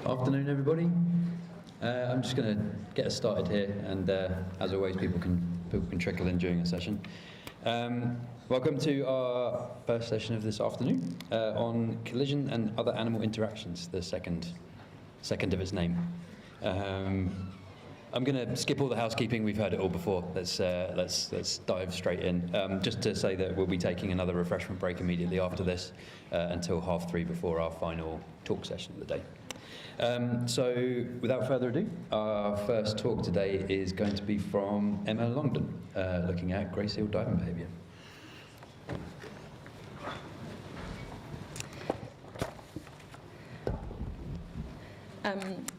Afternoon, everybody. I'm just going to get us started here, and as always, people can trickle in during a session. Welcome to our first session of this afternoon on collision and other animal interactions, the second of its name. I'm going to skip all the housekeeping. We've heard it all before. Let's dive straight in. Just to say that we'll be taking another refreshment break immediately after this until 3:30 before our final talk session of the day. So without further ado, our first talk today is going to be from Emma Longdon, looking at grey seal diving behaviour.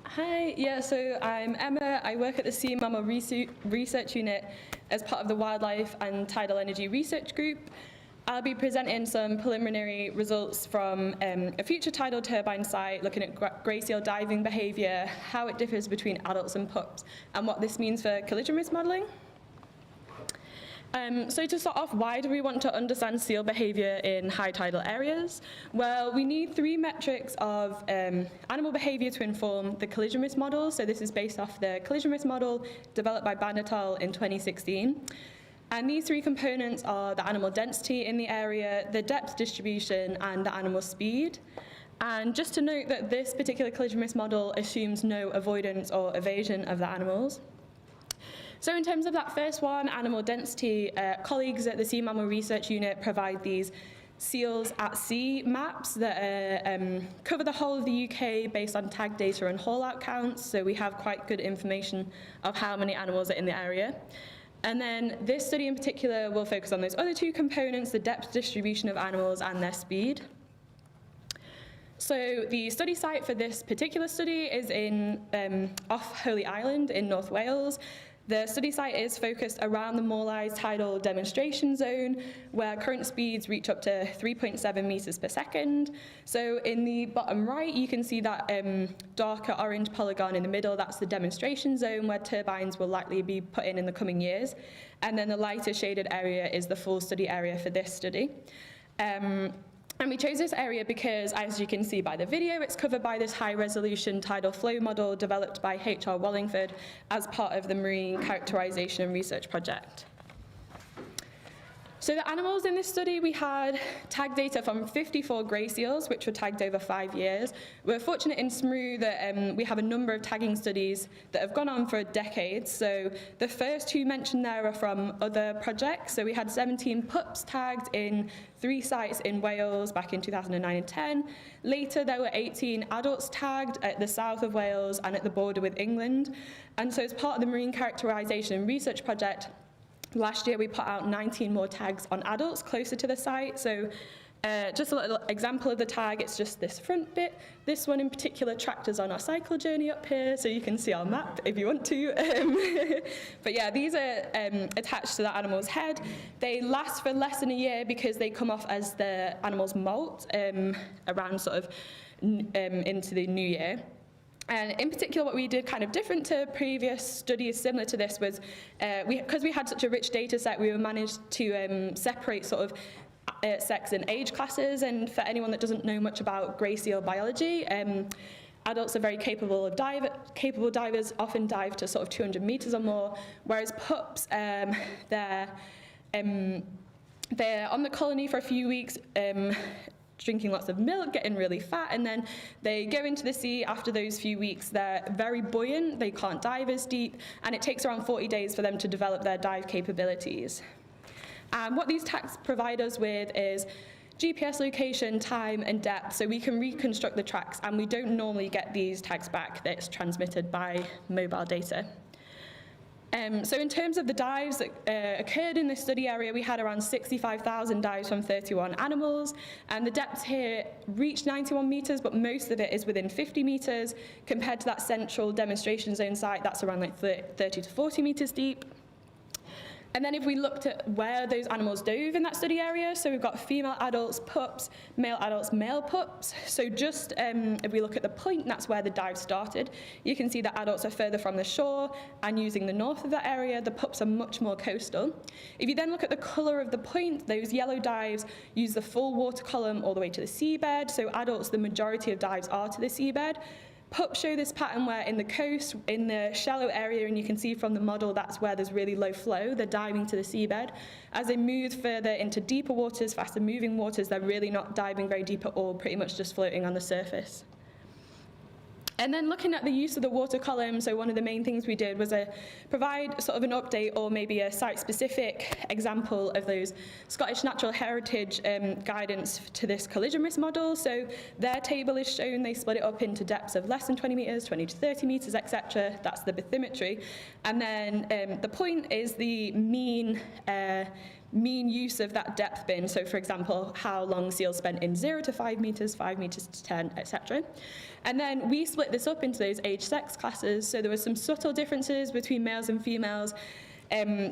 Hi, so I'm Emma. I work at the EIMR Research Unit as part of the Wildlife and Tidal Energy Research Group. I'll be presenting some preliminary results from a future tidal turbine site looking at grey seal diving behaviour, how it differs between adults and pups, and what this means for collision risk modelling. So to start off, why do we want to understand seal behaviour in high tidal areas? Well, we need 3 metrics of animal behaviour to inform the collision risk model. So this is based off the collision risk model developed by Ban et al. In 2016. And these 3 components are the animal density in the area, the depth distribution, and the animal speed. And just to note that this particular collision risk model assumes no avoidance or evasion of the animals. So in terms of that first one, animal density, colleagues at the EIMR Research Unit provide these seals at sea maps that cover the whole of the UK based on tag data and haul-out counts. So we have quite good information of how many animals are in the area. And then this study in particular will focus on those other 2 components, the depth distribution of animals and their speed. So the study site for this particular study is in off Holy Island in North Wales. The study site is focused around the Morley's tidal demonstration zone, where current speeds reach up to 3.7 meters per second. So in the bottom right, you can see that darker orange polygon in the middle. That's the demonstration zone where turbines will likely be put in the coming years. And then the lighter shaded area is the full study area for this study. And we chose this area because, as you can see by the video, it's covered by this high-resolution tidal flow model developed by H.R. Wallingford as part of the Marine Characterization and Research Project. So the animals in this study, we had tag data from 54 grey seals, which were tagged over 5 years. We're fortunate in SMRU that we have a number of tagging studies that have gone on for decades. So the first 2 mentioned there are from other projects. So we had 17 pups tagged in 3 sites in Wales back in 2009 and 10. Later, there were 18 adults tagged at the south of Wales and at the border with England. And so as part of the Marine Characterization and Research Project, last year we put out 19 more tags on adults closer to the site. So just a little example of the tag, it's just this front bit. This one in particular tracked us on our cycle journey up here, so you can see our map if you want to. But yeah, these are attached to the animal's head. They last for less than a year because they come off as the animals molt around sort of into the new year. And in particular, what we did kind of different to previous studies similar to this was, because we had such a rich data set, we were managed to separate sort of sex and age classes. And for anyone that doesn't know much about grey seal biology, adults are very capable divers, often dive to sort of 200 meters or more, whereas pups, they're on the colony for a few weeks, drinking lots of milk, getting really fat, and then they go into the sea after those few weeks. They're very buoyant, they can't dive as deep, and it takes around 40 days for them to develop their dive capabilities. What these tags provide us with is GPS location, time, and depth, so we can reconstruct the tracks, and we don't normally get these tags back that's transmitted by mobile data. So in terms of the dives that occurred in this study area, we had around 65,000 dives from 31 animals, and the depth here reached 91 meters, but most of it is within 50 meters, compared to that central demonstration zone site, that's around like 30 to 40 meters deep. And then if we looked at where those animals dove in that study area, so we've got female adults, pups, male adults, male pups. So just if we look at the point, that's where the dive started. You can see that adults are further from the shore, and using the north of that area, the pups are much more coastal. If you then look at the colour of the point, those yellow dives use the full water column all the way to the seabed. So adults, the majority of dives are to the seabed. Pups show this pattern where in the coast, in the shallow area, and you can see from the model that's where there's really low flow, they're diving to the seabed. As they move further into deeper waters, faster moving waters, they're really not diving very deep at all, pretty much just floating on the surface. And then looking at the use of the water column, so one of the main things we did was provide sort of an update or maybe a site-specific example of those Scottish Natural Heritage guidance to this collision risk model. So their table is shown, they split it up into depths of less than 20 metres, 20 to 30 metres, etc. That's the bathymetry. And then the point is the mean use of that depth bin. So for example, how long seals spent in 0 to 5 metres, 5 metres to 10, etc. And then we split this up into those age sex classes. So there were some subtle differences between males and females,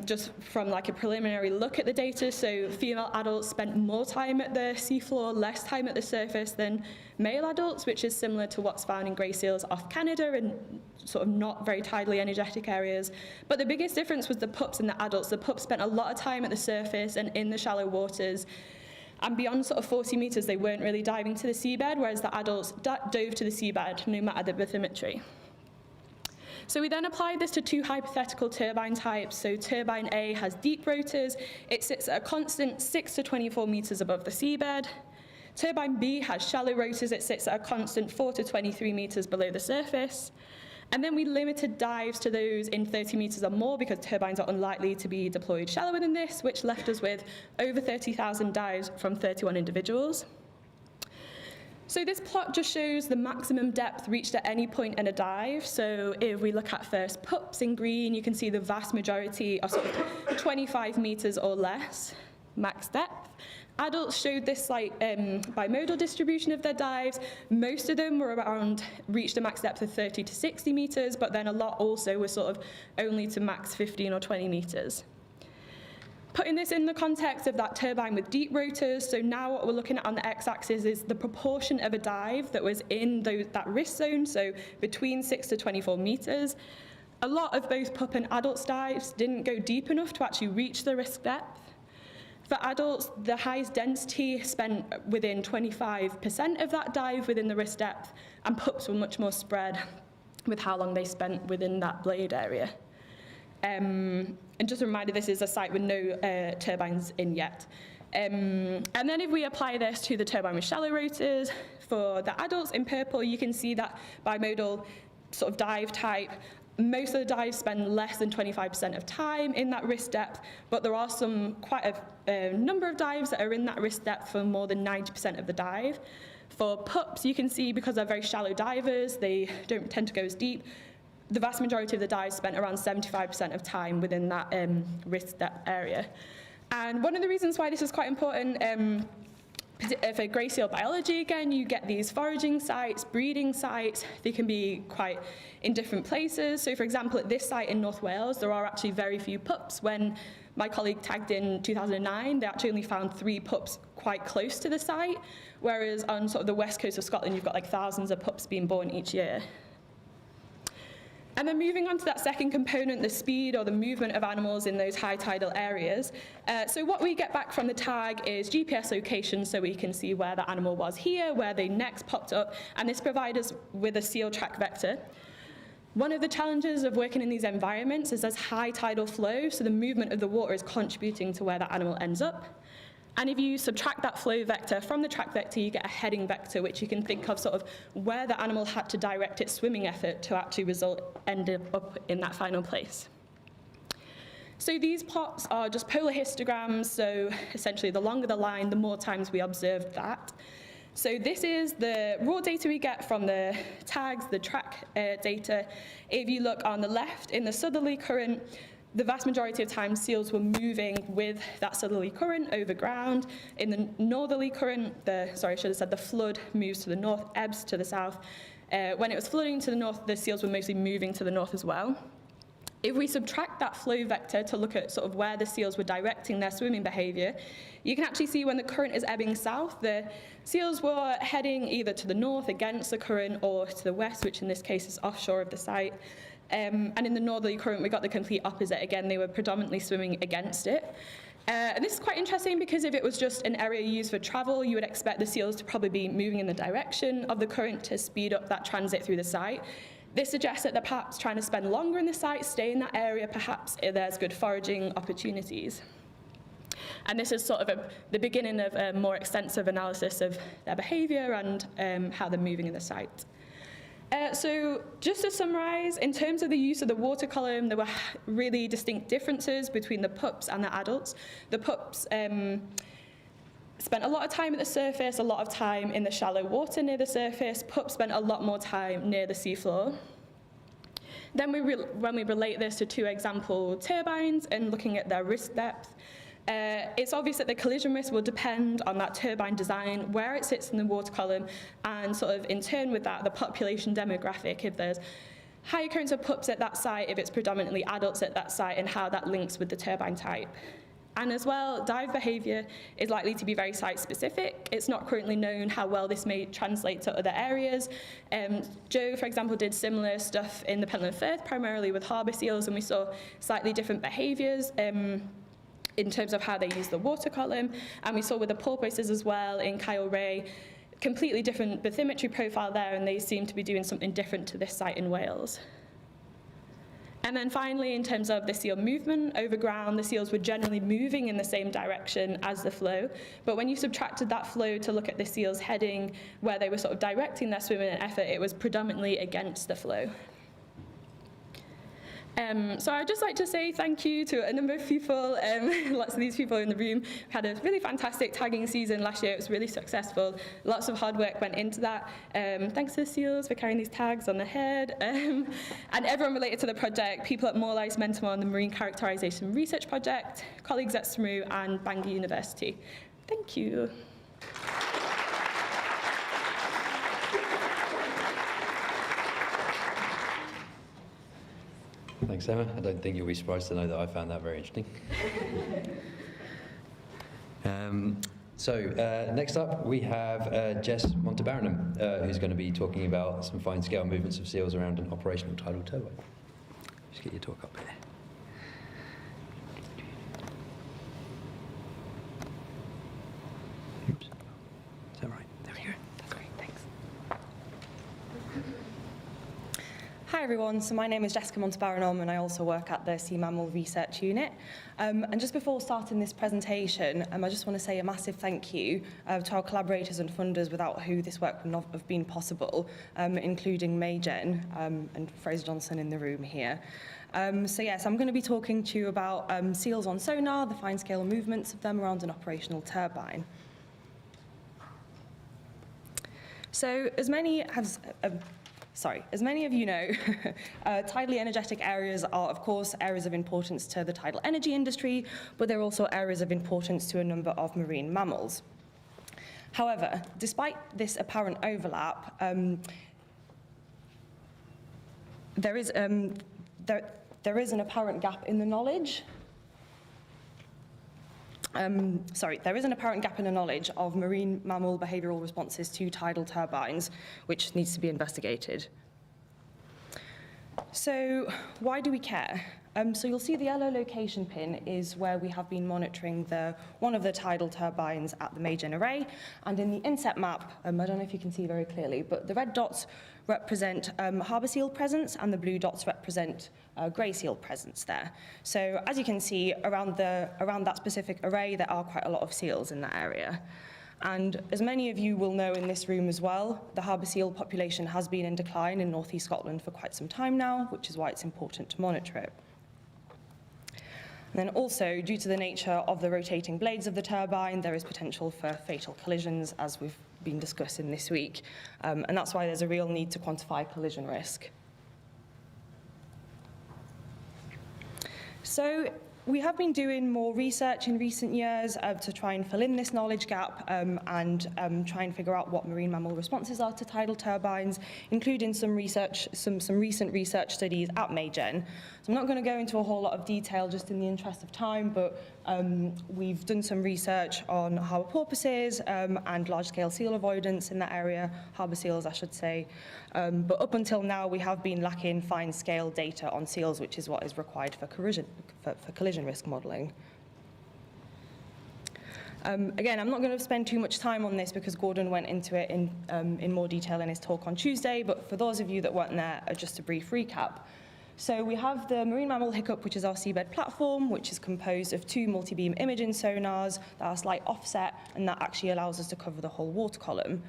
just from like a preliminary look at the data. So female adults spent more time at the seafloor, less time at the surface than male adults, which is similar to what's found in grey seals off Canada and sort of not very tidally energetic areas. But the biggest difference was the pups and the adults. The pups spent a lot of time at the surface and in the shallow waters. And beyond sort of 40 metres, they weren't really diving to the seabed, whereas the adults dove to the seabed, no matter the bathymetry. So we then applied this to two hypothetical turbine types. So turbine A has deep rotors. It sits at a constant 6 to 24 metres above the seabed. Turbine B has shallow rotors. It sits at a constant 4 to 23 metres below the surface. And then we limited dives to those in 30 metres or more because turbines are unlikely to be deployed shallower than this, which left us with over 30,000 dives from 31 individuals. So this plot just shows the maximum depth reached at any point in a dive. So if we look at first pups in green, you can see the vast majority are sort of 25 metres or less max depth. Adults showed this like bimodal distribution of their dives. Most of them were reached a max depth of 30 to 60 metres, but then a lot also were sort of only to max 15 or 20 metres. Putting this in the context of that turbine with deep rotors, so now what we're looking at on the x-axis is the proportion of a dive that was in that risk zone, so between 6 to 24 metres. A lot of both pup and adults dives didn't go deep enough to actually reach the risk depth. For adults, the highest density spent within 25% of that dive within the risk depth, and pups were much more spread with how long they spent within that blade area. And just a reminder, this is a site with no turbines in yet. And then if we apply this to the turbine with shallow rotors, for the adults in purple, you can see that bimodal sort of dive type. Most of the dives spend less than 25% of time in that risk depth, but there are quite a number of dives that are in that risk depth for more than 90% of the dive. For pups, you can see because they're very shallow divers, they don't tend to go as deep. The vast majority of the dives spent around 75% of time within that risk depth area. And one of the reasons why this is quite important for grey seal biology, again, you get these foraging sites, breeding sites. They can be quite in different places. So, for example, at this site in North Wales, there are actually very few pups. When my colleague tagged in 2009, they actually only found 3 pups quite close to the site, whereas on sort of the west coast of Scotland, you've got like thousands of pups being born each year. And then moving on to that second component, the speed or the movement of animals in those high tidal areas. So what we get back from the tag is GPS location, so we can see where the animal was here, where they next popped up, and this provides us with a seal track vector. One of the challenges of working in these environments is there's high tidal flow, so the movement of the water is contributing to where the animal ends up. And if you subtract that flow vector from the track vector, you get a heading vector, which you can think of sort of where the animal had to direct its swimming effort to actually end up in that final place. So these plots are just polar histograms, so essentially the longer the line, the more times we observed that. So this is the raw data we get from the tags, the track data. If you look on the left, in the southerly current, the vast majority of time, seals were moving with that southerly current over ground. In the northerly current, the flood moves to the north, ebbs to the south. When it was flooding to the north, the seals were mostly moving to the north as well. If we subtract that flow vector to look at sort of where the seals were directing their swimming behaviour, you can actually see when the current is ebbing south, the seals were heading either to the north against the current or to the west, which in this case is offshore of the site. And in the northerly current, we got the complete opposite. Again, they were predominantly swimming against it. And this is quite interesting because if it was just an area used for travel, you would expect the seals to probably be moving in the direction of the current to speed up that transit through the site. This suggests that they're perhaps trying to spend longer in the site, stay in that area, perhaps if there's good foraging opportunities. And this is sort of the beginning of a more extensive analysis of their behaviour and how they're moving in the site. So just to summarise, in terms of the use of the water column, there were really distinct differences between the pups and the adults. The pups spent a lot of time at the surface, a lot of time in the shallow water near the surface. Pups spent a lot more time near the seafloor. Then when we relate this to two example turbines and looking at their risk depth, it's obvious that the collision risk will depend on that turbine design, where it sits in the water column, and sort of in turn with that, the population demographic, if there's high occurrence of pups at that site, if it's predominantly adults at that site, and how that links with the turbine type. And as well, dive behaviour is likely to be very site-specific. It's not currently known how well this may translate to other areas. Joe, for example, did similar stuff in the Pentland Firth, primarily with harbour seals, and we saw slightly different behaviours in terms of how they use the water column. And we saw with the porpoises as well in Kyle Ray, completely different bathymetry profile there, and they seem to be doing something different to this site in Wales. And then finally, in terms of the seal movement over ground, the seals were generally moving in the same direction as the flow. But when you subtracted that flow to look at the seals heading, where they were sort of directing their swimming and effort, it was predominantly against the flow. So I'd just like to say thank you to a number of people, lots of these people in the room. We had a really fantastic tagging season last year. It was really successful. Lots of hard work went into that. Thanks to the seals for carrying these tags on their head. And everyone related to the project, people at Morley's Mentor on the Marine Characterisation Research Project, colleagues at SMRU and Bangor University. Thank you. Thanks, Emma. I don't think you'll be surprised to know that I found that very interesting. Next up, we have Jess Montebaranum, who's going to be talking about some fine-scale movements of seals around an operational tidal turbine. Just get your talk up here. Oops. Is that right? There we go. That's great, thanks. Hi everyone, so my name is Jessica Montebaranum and I also work at the Sea Mammal Research Unit. And just before starting this presentation, I just want to say a massive thank you to our collaborators and funders without who this work would not have been possible, including Maygen and Fraser Johnson in the room here. So yes, I'm going to be talking to you about seals on sonar, the fine-scale movements of them around an operational turbine. So as many of you know, tidally energetic areas are, of course, areas of importance to the tidal energy industry, but they're also areas of importance to a number of marine mammals. However, despite this apparent overlap, there is an apparent gap in the knowledge. There is an apparent gap in the knowledge of marine mammal behavioural responses to tidal turbines, which needs to be investigated. So why do we care? So you'll see the yellow location pin is where we have been monitoring one of the tidal turbines at the Maygen array. And in the inset map, I don't know if you can see very clearly, but the red dots represent harbour seal presence and the blue dots represent grey seal presence there. So as you can see, around that specific array, there are quite a lot of seals in that area. And as many of you will know in this room as well, the harbour seal population has been in decline in North East Scotland for quite some time now, which is why it's important to monitor it. And then also, due to the nature of the rotating blades of the turbine, there is potential for fatal collisions, as we've been discussing this week. And that's why there's a real need to quantify collision risk. So we have been doing more research in recent years to try and fill in this knowledge gap and try and figure out what marine mammal responses are to tidal turbines, including some recent research studies at Maygen. So I'm not going to go into a whole lot of detail just in the interest of time, but we've done some research on harbour porpoises and large-scale seal avoidance in that area, harbour seals, I should say. But up until now, we have been lacking fine-scale data on seals, which is what is required for collision risk modelling. Again, I'm not going to spend too much time on this because Gordon went into it in more detail in his talk on Tuesday, but for those of you that weren't there, just a brief recap. So we have the Marine Mammal Hiccup, which is our seabed platform, which is composed of 2 multi-beam imaging sonars that are slight offset, and that actually allows us to cover the whole water column.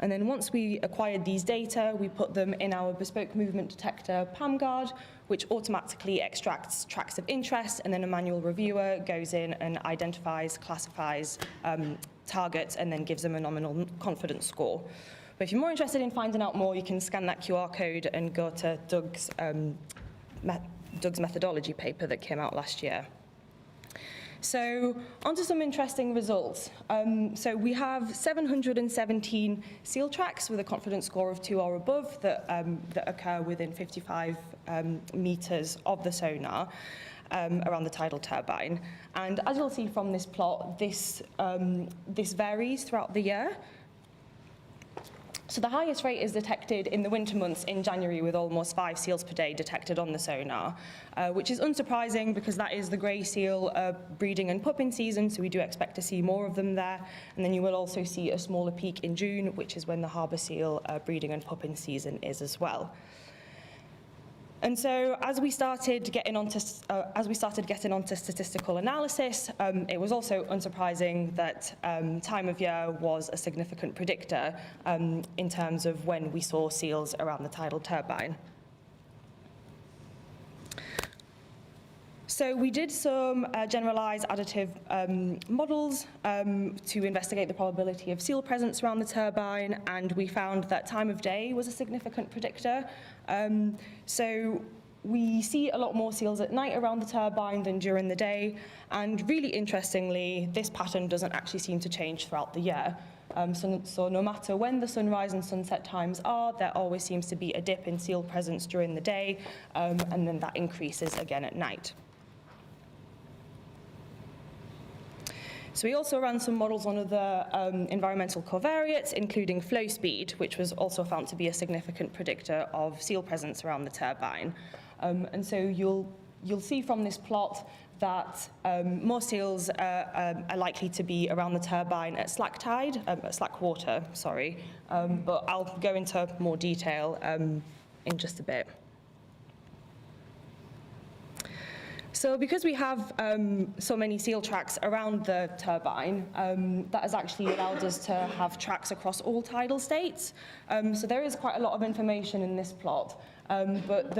And then once we acquired these data, we put them in our bespoke movement detector PAMGuard, which automatically extracts tracks of interest, and then a manual reviewer goes in and identifies, classifies targets, and then gives them a nominal confidence score. But if you're more interested in finding out more, you can scan that QR code and go to Doug's methodology paper that came out last year. So onto some interesting results. So we have 717 seal tracks with a confidence score of 2 or above that occur within 55 meters of the sonar around the tidal turbine. And as you'll see from this plot, this varies throughout the year. So the highest rate is detected in the winter months in January, with almost 5 seals per day detected on the sonar, which is unsurprising because that is the grey seal breeding and pupping season, so we do expect to see more of them there. And then you will also see a smaller peak in June, which is when the harbour seal breeding and pupping season is as well. And so as we started getting onto statistical analysis, it was also unsurprising that time of year was a significant predictor in terms of when we saw seals around the tidal turbine. So we did some generalized additive models to investigate the probability of seal presence around the turbine, and we found that time of day was a significant predictor. So we see a lot more seals at night around the turbine than during the day, and really interestingly, this pattern doesn't actually seem to change throughout the year. So no matter when the sunrise and sunset times are, there always seems to be a dip in seal presence during the day, and then that increases again at night. So we also ran some models on other environmental covariates, including flow speed, which was also found to be a significant predictor of seal presence around the turbine. And so you'll see from this plot that more seals are likely to be around the turbine at slack water, sorry. But I'll go into more detail in just a bit. So because we have so many seal tracks around the turbine, that has actually allowed us to have tracks across all tidal states. So there is quite a lot of information in this plot, but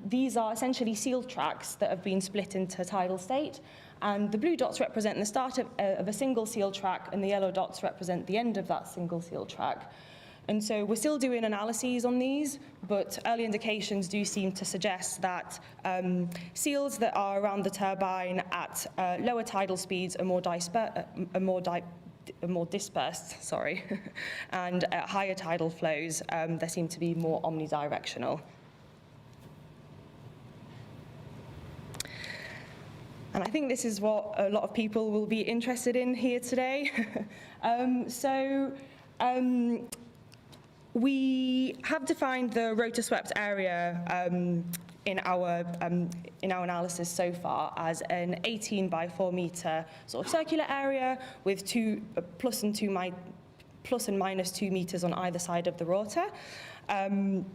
these are essentially seal tracks that have been split into tidal state. And the blue dots represent the start of a single seal track, and the yellow dots represent the end of that single seal track. And so we're still doing analyses on these, but early indications do seem to suggest that seals that are around the turbine at lower tidal speeds are more dispersed, sorry, and at higher tidal flows, they seem to be more omnidirectional. And I think this is what a lot of people will be interested in here today. We have defined the rotor-swept area in our analysis so far as an 18 by 4 meter sort of circular area with plus and minus 2 meters on either side of the rotor, and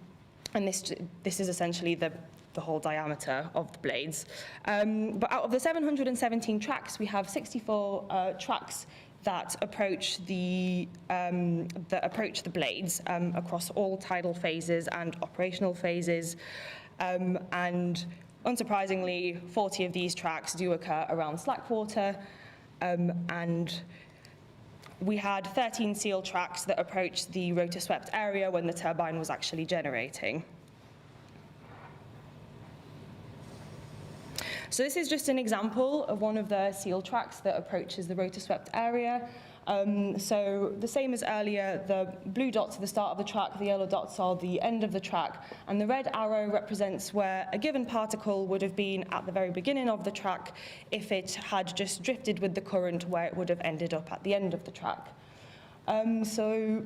this is essentially the whole diameter of the blades. But out of the 717 tracks, we have 64 tracks that approach the blades across all tidal phases and operational phases, and unsurprisingly, 40 of these tracks do occur around slack water, and we had 13 seal tracks that approached the rotor-swept area when the turbine was actually generating. So this is just an example of one of the seal tracks that approaches the rotor-swept area. So the same as earlier, the blue dots are the start of the track, the yellow dots are the end of the track, and the red arrow represents where a given particle would have been at the very beginning of the track if it had just drifted with the current, where it would have ended up at the end of the track. So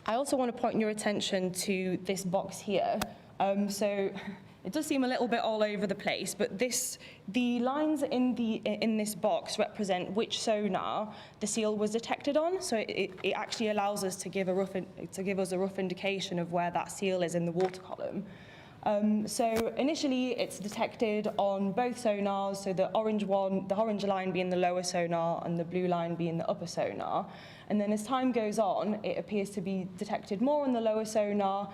I also want to point your attention to this box here. So it does seem a little bit all over the place, but the lines in this box represent which sonar the seal was detected on. So it actually allows us to give us a rough indication of where that seal is in the water column. So initially it's detected on both sonars, so the orange line being the lower sonar and the blue line being the upper sonar. And then as time goes on, it appears to be detected more on the lower sonar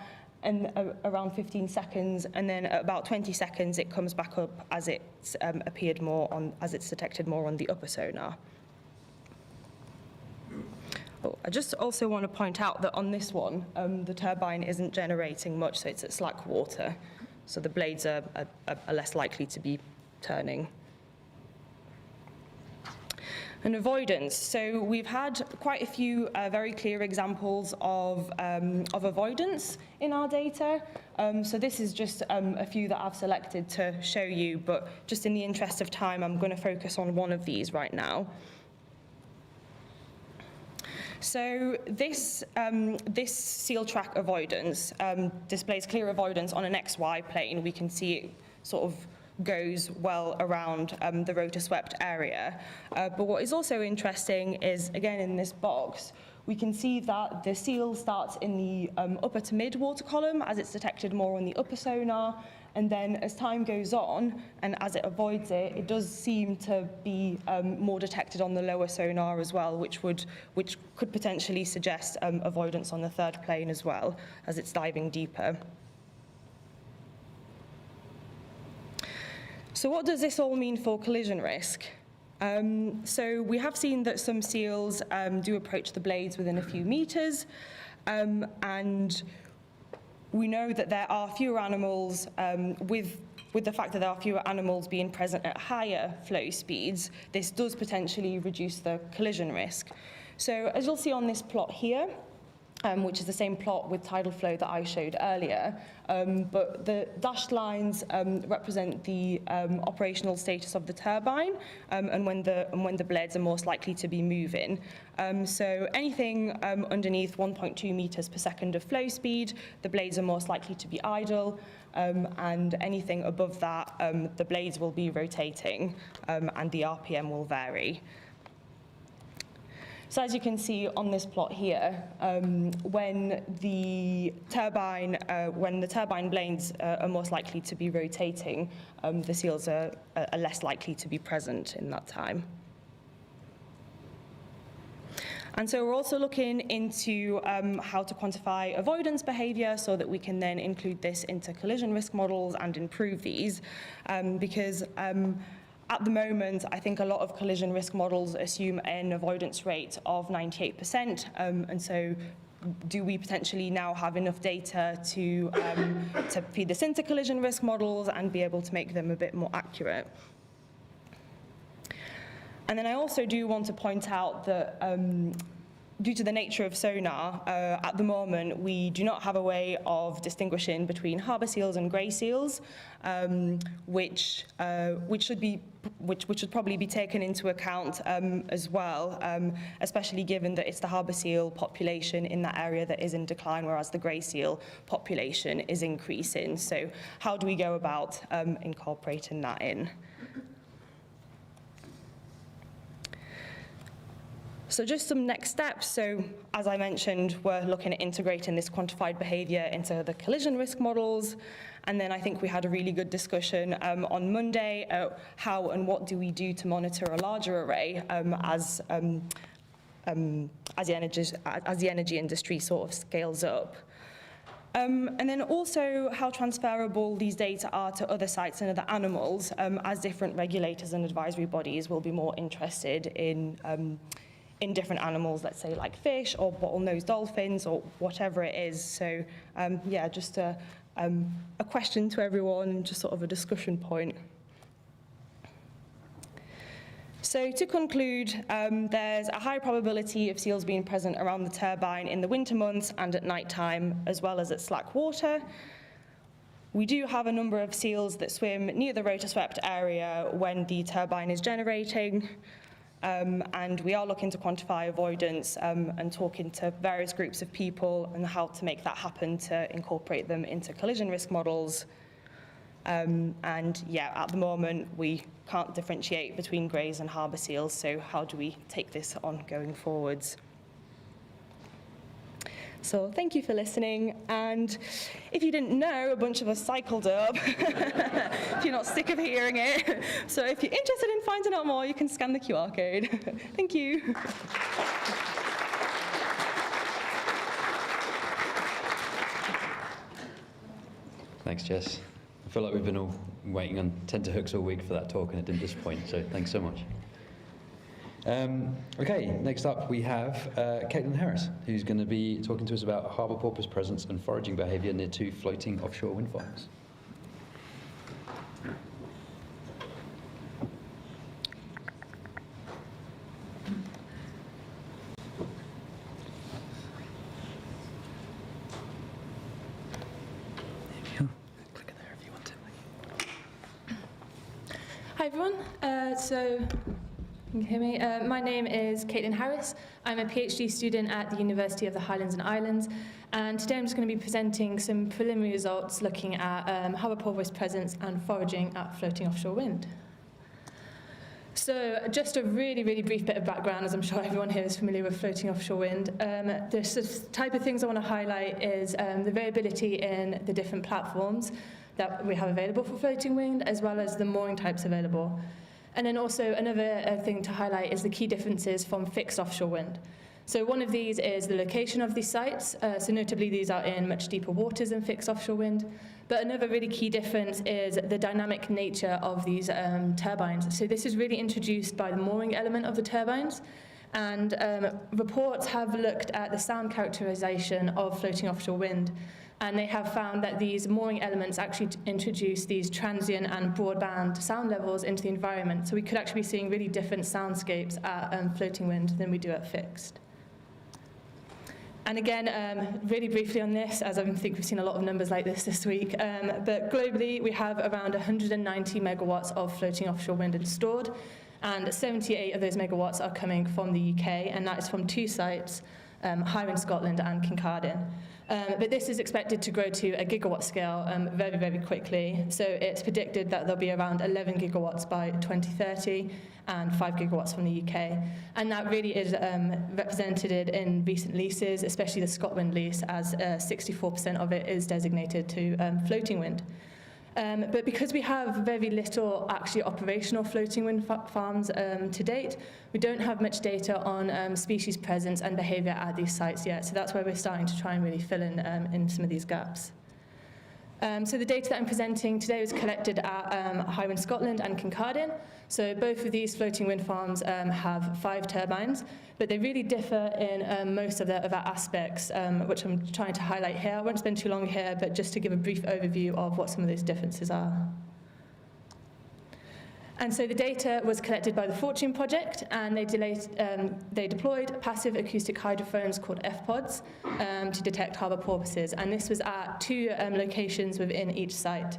and around 15 seconds, and then at about 20 seconds it comes back up as it's as it's detected more on the upper sonar. Oh, I just also want to point out that on this one, the turbine isn't generating much, so it's at slack water. So the blades are less likely to be turning. And avoidance. So we've had quite a few very clear examples of avoidance in our data. So this is just a few that I've selected to show you, but just in the interest of time, I'm going to focus on one of these right now. So this seal track avoidance displays clear avoidance on an XY plane. We can see it sort of goes well around the rotor swept area. But what is also interesting is, again, in this box, we can see that the seal starts in the upper to mid water column as it's detected more on the upper sonar. And then as time goes on, and as it avoids it, it does seem to be more detected on the lower sonar as well, which could potentially suggest avoidance on the third plane as well, as it's diving deeper. So what does this all mean for collision risk? So we have seen that some seals do approach the blades within a few meters, and we know that there are fewer animals, with the fact that there are fewer animals being present at higher flow speeds, this does potentially reduce the collision risk. So as you'll see on this plot here, which is the same plot with tidal flow that I showed earlier, but the dashed lines represent the operational status of the turbine and when the blades are most likely to be moving. So anything underneath 1.2 meters per second of flow speed, the blades are most likely to be idle, and anything above that, the blades will be rotating and the RPM will vary. So as you can see on this plot here, when the turbine blades are most likely to be rotating, the seals are less likely to be present in that time. And so we're also looking into how to quantify avoidance behavior so that we can then include this into collision risk models and improve these, because at the moment, I think a lot of collision risk models assume an avoidance rate of 98%, and so do we potentially now have enough data to feed this into collision risk models and be able to make them a bit more accurate? And then I also do want to point out that due to the nature of sonar, at the moment we do not have a way of distinguishing between harbour seals and grey seals, which should probably be taken into account as well, especially given that it's the harbour seal population in that area that is in decline, whereas the grey seal population is increasing. So how do we go about incorporating that in? So just some next steps. So as I mentioned, we're looking at integrating this quantified behavior into the collision risk models. And then I think we had a really good discussion on Monday, how and what do we do to monitor a larger array as the energy industry sort of scales up. And then also how transferable these data are to other sites and other animals, as different regulators and advisory bodies will be more interested in different animals, let's say like fish or bottlenose dolphins or whatever it is. So yeah, just a question to everyone and just sort of a discussion point. So to conclude, there's a high probability of seals being present around the turbine in the winter months and at night time, as well as at slack water. We do have a number of seals that swim near the rotor swept area when the turbine is generating. And we are looking to quantify avoidance and talking to various groups of people and how to make that happen to incorporate them into collision risk models. And yeah, at the moment, we can't differentiate between greys and harbour seals, so how do we take this on going forwards? So thank you for listening, and if you didn't know, a bunch of us cycled up, if you're not sick of hearing it. So if you're interested in finding out more, you can scan the QR code. Thank you. Thanks, Jess. I feel like we've been all waiting on tenterhooks all week for that talk and it didn't disappoint, so thanks so much. Okay, next up we have Caitlin Harris, who's going to be talking to us about harbour porpoise presence and foraging behaviour near 2 floating offshore wind farms. Hi everyone, so you can hear me. My name is Caitlin Harris. I'm a PhD student at the University of the Highlands and Islands, and today I'm just going to be presenting some preliminary results looking at harbour porpoise presence and foraging at floating offshore wind. So just a really, really brief bit of background, as I'm sure everyone here is familiar with floating offshore wind. The type of things I want to highlight is the variability in the different platforms that we have available for floating wind, as well as the mooring types available. And then also another thing to highlight is the key differences from fixed offshore wind. So one of these is the location of these sites. So notably, these are in much deeper waters than fixed offshore wind. But another really key difference is the dynamic nature of these turbines. So this is really introduced by the mooring element of the turbines. And reports have looked at the sound characterization of floating offshore wind. And they have found that these mooring elements actually introduce these transient and broadband sound levels into the environment. So we could actually be seeing really different soundscapes at floating wind than we do at fixed. And again, really briefly on this, as I think we've seen a lot of numbers like this week, but globally we have around 190 megawatts of floating offshore wind installed, and 78 of those megawatts are coming from the UK, and that is from 2 sites, Highland, Scotland and Kincardine. But this is expected to grow to a gigawatt scale very, very quickly. So it's predicted that there'll be around 11 gigawatts by 2030 and 5 gigawatts from the UK. And that really is represented in recent leases, especially the ScotWind lease, as 64% of it is designated to floating wind. But because we have very little actually operational floating wind farms to date, we don't have much data on species presence and behaviour at these sites yet. So that's where we're starting to try and really fill in some of these gaps. So the data that I'm presenting today was collected at Highland, Scotland and Kincardine. So both of these floating wind farms have 5 turbines, but they really differ in most of their aspects, which I'm trying to highlight here. I won't spend too long here, but just to give a brief overview of what some of those differences are. And so the data was collected by the Fortune project, and they deployed passive acoustic hydrophones called FPODs to detect harbour porpoises. And this was at 2 locations within each site.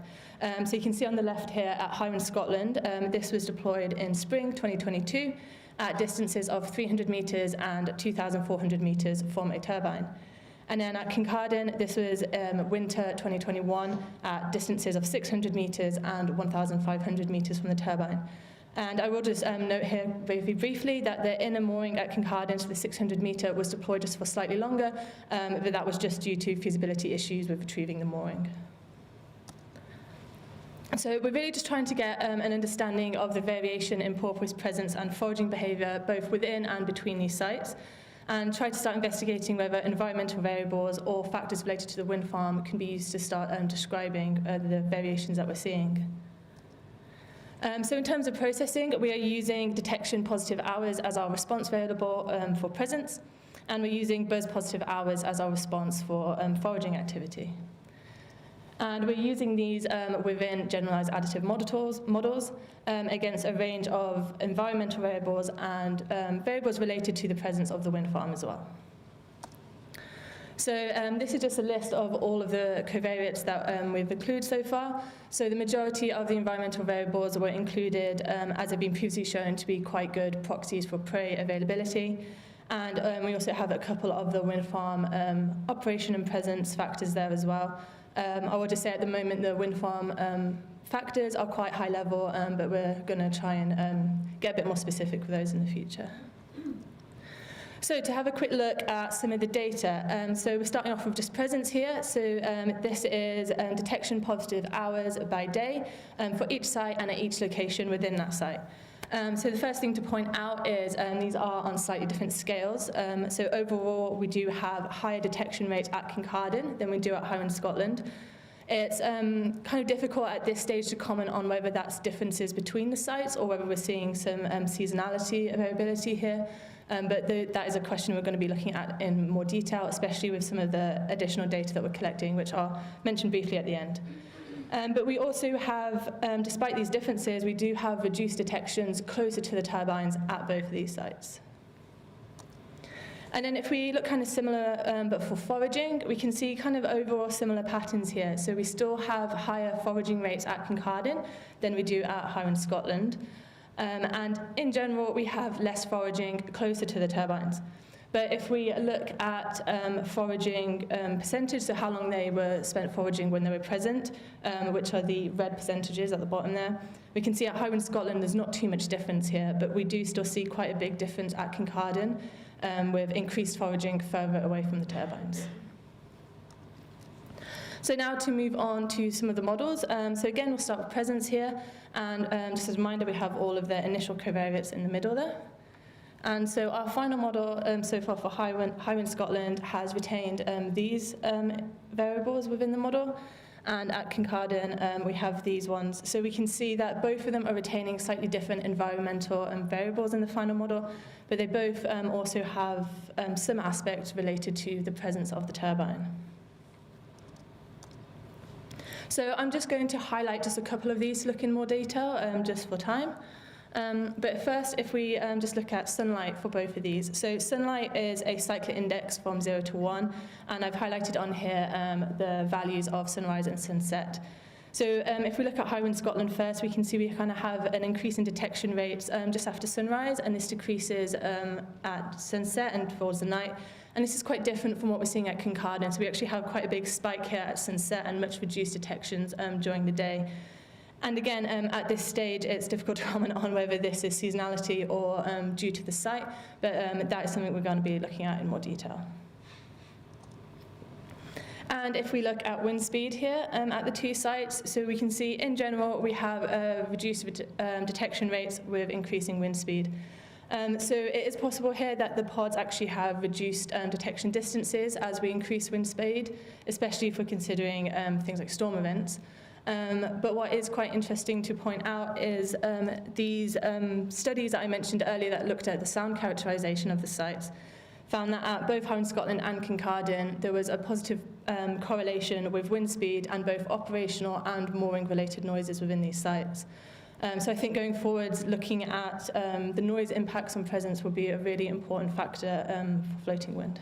So you can see on the left here at Highland, Scotland, this was deployed in spring 2022 at distances of 300 metres and 2,400 metres from a turbine. And then at Kincardine, this was winter 2021 at distances of 600 metres and 1,500 metres from the turbine. And I will just note here very briefly that the inner mooring at Kincardine, so the 600 metre, was deployed just for slightly longer, but that was just due to feasibility issues with retrieving the mooring. So we're really just trying to get an understanding of the variation in porpoise presence and foraging behaviour both within and between these sites, and try to start investigating whether environmental variables or factors related to the wind farm can be used to start describing the variations that we're seeing. So in terms of processing, we are using detection positive hours as our response variable for presence, and we're using buzz positive hours as our response for foraging activity. And we're using these within generalized additive models against a range of environmental variables and variables related to the presence of the wind farm as well. So this is just a list of all of the covariates that we've included so far. So the majority of the environmental variables were included as have been previously shown to be quite good proxies for prey availability. And we also have a couple of the wind farm operation and presence factors there as well. I will just say at the moment the wind farm factors are quite high level, but we're going to try and get a bit more specific with those in the future. So to have a quick look at some of the data, so we're starting off with just presence here. So this is detection positive hours by day for each site and at each location within that site. So the first thing to point out is these are on slightly different scales. So overall, we do have higher detection rates at Kincardine than we do at Highland Scotland. It's kind of difficult at this stage to comment on whether that's differences between the sites or whether we're seeing some seasonality variability here. But that is a question we're going to be looking at in more detail, especially with some of the additional data that we're collecting, which I'll mention briefly at the end. But we also have, despite these differences, we do have reduced detections closer to the turbines at both of these sites. And then if we look kind of similar, but for foraging, we can see kind of overall similar patterns here. So we still have higher foraging rates at Kincardine than we do at Highland Scotland. And in general, we have less foraging closer to the turbines. But if we look at foraging percentage, so how long they were spent foraging when they were present, which are the red percentages at the bottom there, we can see at Highland Scotland there's not too much difference here, but we do still see quite a big difference at Kincardine with increased foraging further away from the turbines. So now to move on to some of the models. So again, we'll start with presence here. And just as a reminder, we have all of the initial covariates in the middle there. And so our final model so far for Highland Scotland has retained these variables within the model. And at Kincardine, we have these ones. So we can see that both of them are retaining slightly different environmental variables in the final model, but they both also have some aspects related to the presence of the turbine. So I'm just going to highlight just a couple of these to look in more detail, just for time. But first, if we just look at sunlight for both of these. So sunlight is a cyclic index from 0 to 1, and I've highlighted on here the values of sunrise and sunset. So if we look at Highland Scotland first, we can see we kind of have an increase in detection rates just after sunrise, and this decreases at sunset and towards the night. And this is quite different from what we're seeing at Kincardine. So we actually have quite a big spike here at sunset and much reduced detections during the day. And again, at this stage, it's difficult to comment on whether this is seasonality or due to the site, but that is something we're going to be looking at in more detail. And if we look at wind speed here at the two sites, so we can see in general we have reduced detection rates with increasing wind speed. So it is possible here that the pods actually have reduced detection distances as we increase wind speed, especially if we're considering things like storm events. But what is quite interesting to point out is these studies that I mentioned earlier that looked at the sound characterization of the sites found that at both Highland Scotland and Kincardine there was a positive correlation with wind speed and both operational and mooring related noises within these sites. So I think going forwards, looking at the noise impacts on presence will be a really important factor for floating wind.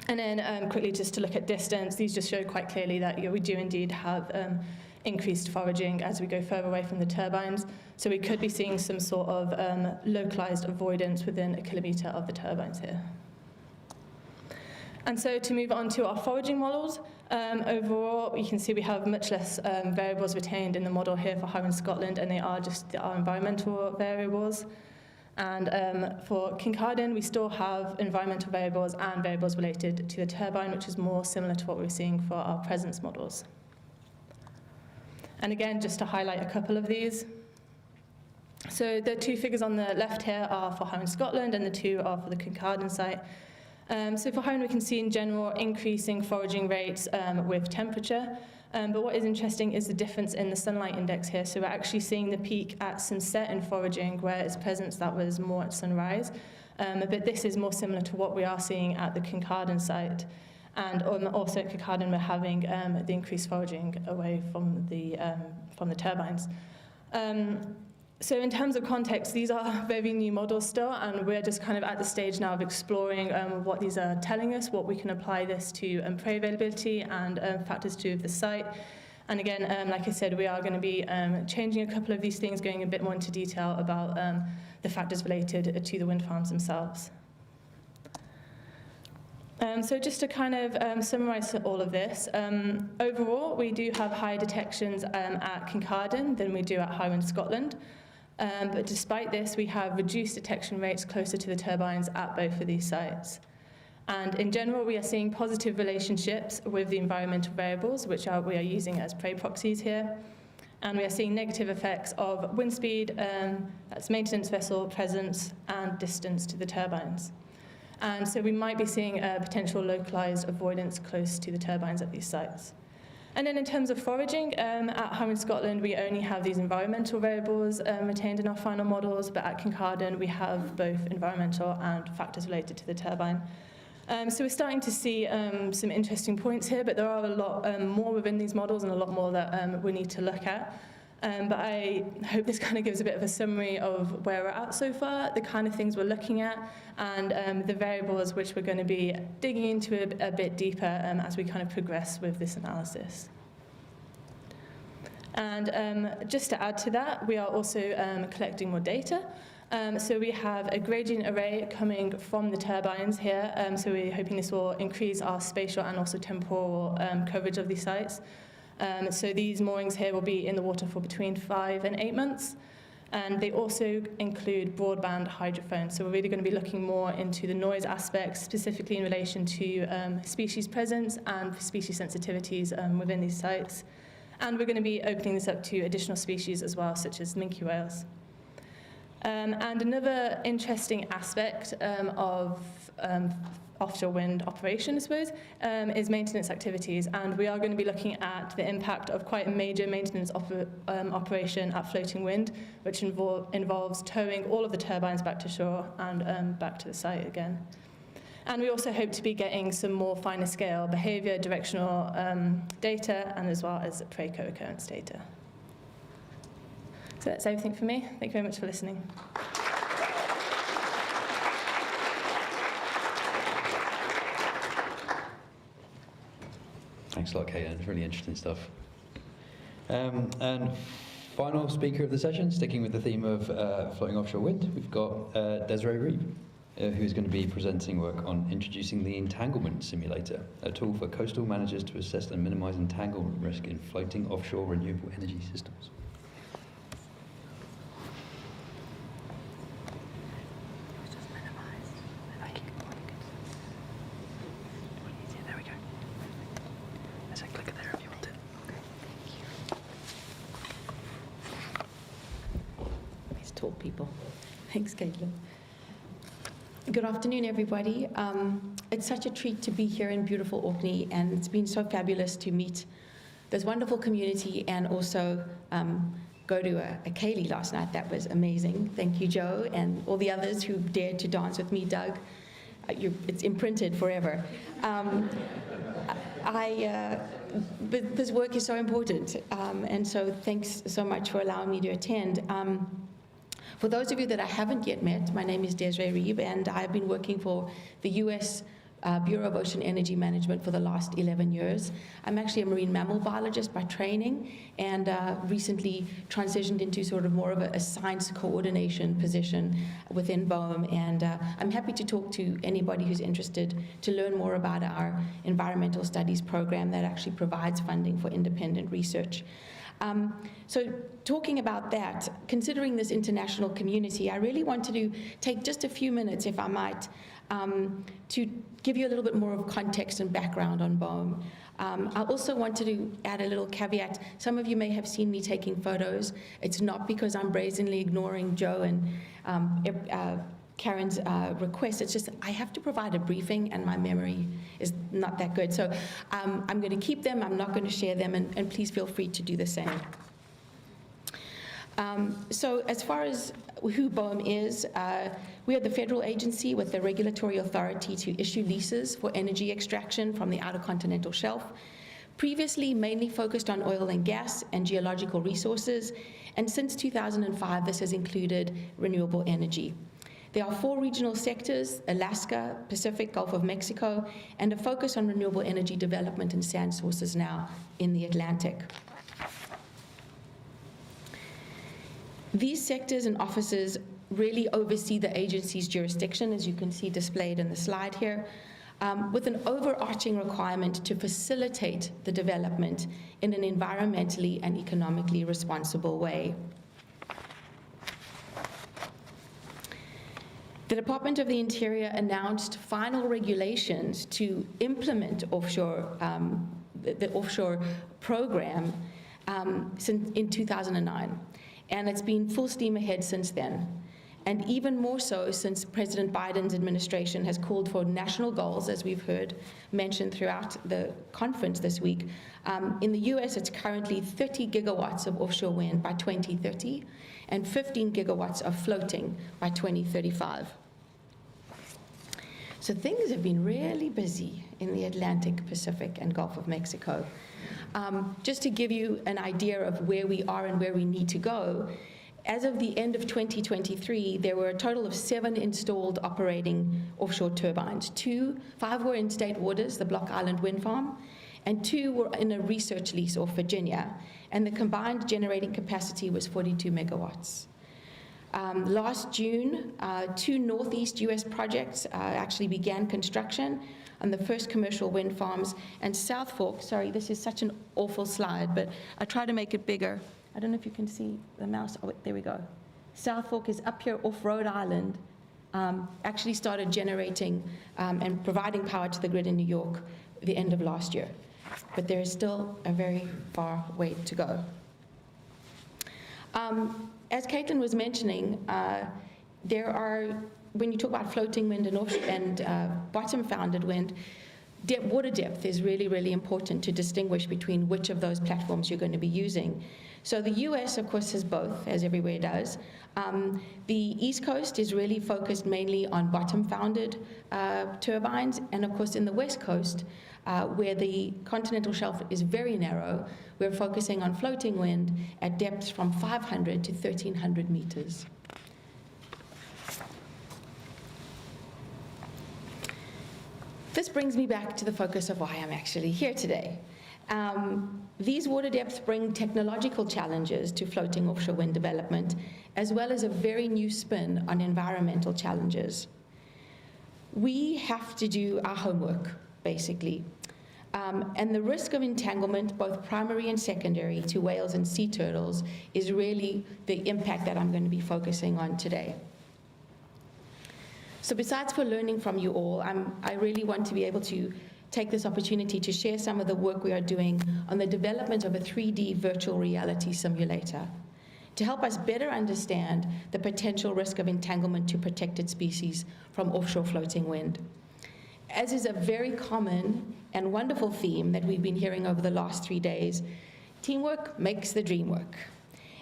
And then quickly just to look at distance, these just show quite clearly that we do indeed have increased foraging as we go further away from the turbines. So we could be seeing some sort of localized avoidance within a kilometre of the turbines here. And so to move on to our foraging models, overall you can see we have much less variables retained in the model here for Highland Scotland, and they are just our environmental variables. And for Kincardine, we still have environmental variables and variables related to the turbine, which is more similar to what we're seeing for our presence models. And again, just to highlight a couple of these. So the two figures on the left here are for Highland Scotland, and the two are for the Kincardine site. So for Highland, we can see in general increasing foraging rates with temperature. But what is interesting is the difference in the sunlight index here. So we're actually seeing the peak at sunset in foraging, whereas presence that was more at sunrise. But this is more similar to what we are seeing at the Kincardine site. And also at Kincardine, we're having the increased foraging away from the turbines. So in terms of context, these are very new models still, and we're just kind of at the stage now of exploring what these are telling us, what we can apply this to prey availability and factors to do with the site. And again, like I said, we are going to be changing a couple of these things, going a bit more into detail about the factors related to the wind farms themselves. So just to kind of summarise all of this, overall we do have higher detections at Kincardine than we do at Hywind Scotland. But despite this, we have reduced detection rates closer to the turbines at both of these sites. And in general, we are seeing positive relationships with the environmental variables, which we are using as prey proxies here. And we are seeing negative effects of wind speed, that's maintenance vessel presence, and distance to the turbines. And so we might be seeing a potential localised avoidance close to the turbines at these sites. And then in terms of foraging, at Hywind Scotland, we only have these environmental variables retained in our final models, but at Kincardine, we have both environmental and factors related to the turbine. So we're starting to see some interesting points here, but there are a lot more within these models and a lot more that we need to look at. But I hope this kind of gives a bit of a summary of where we're at so far, the kind of things we're looking at, and the variables which we're going to be digging into a bit deeper as we kind of progress with this analysis. And just to add to that, we are also collecting more data. So we have a gradient array coming from the turbines here. So we're hoping this will increase our spatial and also temporal coverage of these sites. So these moorings here will be in the water for between 5 and 8 months. And they also include broadband hydrophones. So we're really going to be looking more into the noise aspects, specifically in relation to species presence and species sensitivities within these sites. And we're going to be opening this up to additional species as well, such as minke whales. And another interesting aspect of offshore wind operation, I suppose, is maintenance activities. And we are going to be looking at the impact of quite a major maintenance operation at floating wind, which involves towing all of the turbines back to shore and back to the site again. And we also hope to be getting some more finer scale behaviour, directional data, and as well as prey co-occurrence data. So that's everything for me. Thank you very much for listening. Thanks a lot, Caitlin. It's really interesting stuff. And final speaker of the session, sticking with the theme of floating offshore wind, we've got Desiree Reeve, who's going to be presenting work on introducing the entanglement simulator, a tool for coastal managers to assess and minimise entanglement risk in floating offshore renewable energy systems. People. Thanks, Caitlin. Good afternoon, everybody. It's such a treat to be here in beautiful Orkney, and it's been so fabulous to meet this wonderful community and also go to a ceilidh last night. That was amazing. Thank you, Joe, and all the others who dared to dance with me, Doug. It's imprinted forever. But this work is so important, and so thanks so much for allowing me to attend. For those of you that I haven't yet met, my name is Desiree Reeve, and I've been working for the U.S. Bureau of Ocean Energy Management for the last 11 years. I'm actually a marine mammal biologist by training, and recently transitioned into sort of more of a science coordination position within BOEM, and I'm happy to talk to anybody who's interested to learn more about our environmental studies program that actually provides funding for independent research. So talking about that, considering this international community, I really wanted to take just a few minutes, if I might, to give you a little bit more of context and background on BOEM. I also wanted to add a little caveat. Some of you may have seen me taking photos. It's not because I'm brazenly ignoring Joe and Karen's request. It's just I have to provide a briefing, and my memory is not that good. So I'm going to keep them. I'm not going to share them, and please feel free to do the same. So as far as who BOEM is, we are the federal agency with the regulatory authority to issue leases for energy extraction from the outer continental shelf. Previously mainly focused on oil and gas and geological resources, and since 2005 this has included renewable energy. There are 4 regional sectors: Alaska, Pacific, Gulf of Mexico, and a focus on renewable energy development and sand sources now in the Atlantic. These sectors and offices really oversee the agency's jurisdiction, as you can see displayed in the slide here, with an overarching requirement to facilitate the development in an environmentally and economically responsible way. The Department of the Interior announced final regulations to implement the offshore program in 2009, and it's been full steam ahead since then. And even more so since President Biden's administration has called for national goals, as we've heard mentioned throughout the conference this week. In the US, it's currently 30 gigawatts of offshore wind by 2030 and 15 gigawatts of floating by 2035. So things have been really busy in the Atlantic, Pacific, and Gulf of Mexico. Just to give you an idea of where we are and where we need to go, as of the end of 2023, there were a total of 7 installed operating offshore turbines. 5 were in state waters, the Block Island Wind Farm, and 2 were in a research lease off Virginia, and the combined generating capacity was 42 megawatts. Last June, 2 Northeast US projects actually began construction on the first commercial wind farms, and South Fork, sorry, this is such an awful slide, but I try to make it bigger. I don't know if you can see the mouse. Oh, there we go. South Fork is up here off Rhode Island, actually started generating and providing power to the grid in New York at the end of last year. But there is still a very far way to go. As Caitlin was mentioning, there are, when you talk about floating wind and offshore and bottom-founded wind, water depth is really, really important to distinguish between which of those platforms you're going to be using. So the US, of course, has both, as everywhere does. The East Coast is really focused mainly on bottom-founded turbines, and of course in the West Coast, where the continental shelf is very narrow, we're focusing on floating wind at depths from 500 to 1,300 meters. This brings me back to the focus of why I'm actually here today. These water depths bring technological challenges to floating offshore wind development, as well as a very new spin on environmental challenges. We have to do our homework, basically. And the risk of entanglement, both primary and secondary, to whales and sea turtles is really the impact that I'm going to be focusing on today. So besides for learning from you all, I really want to be able to take this opportunity to share some of the work we are doing on the development of a 3D virtual reality simulator to help us better understand the potential risk of entanglement to protected species from offshore floating wind. As is a very common and wonderful theme that we've been hearing over the last 3 days, teamwork makes the dream work.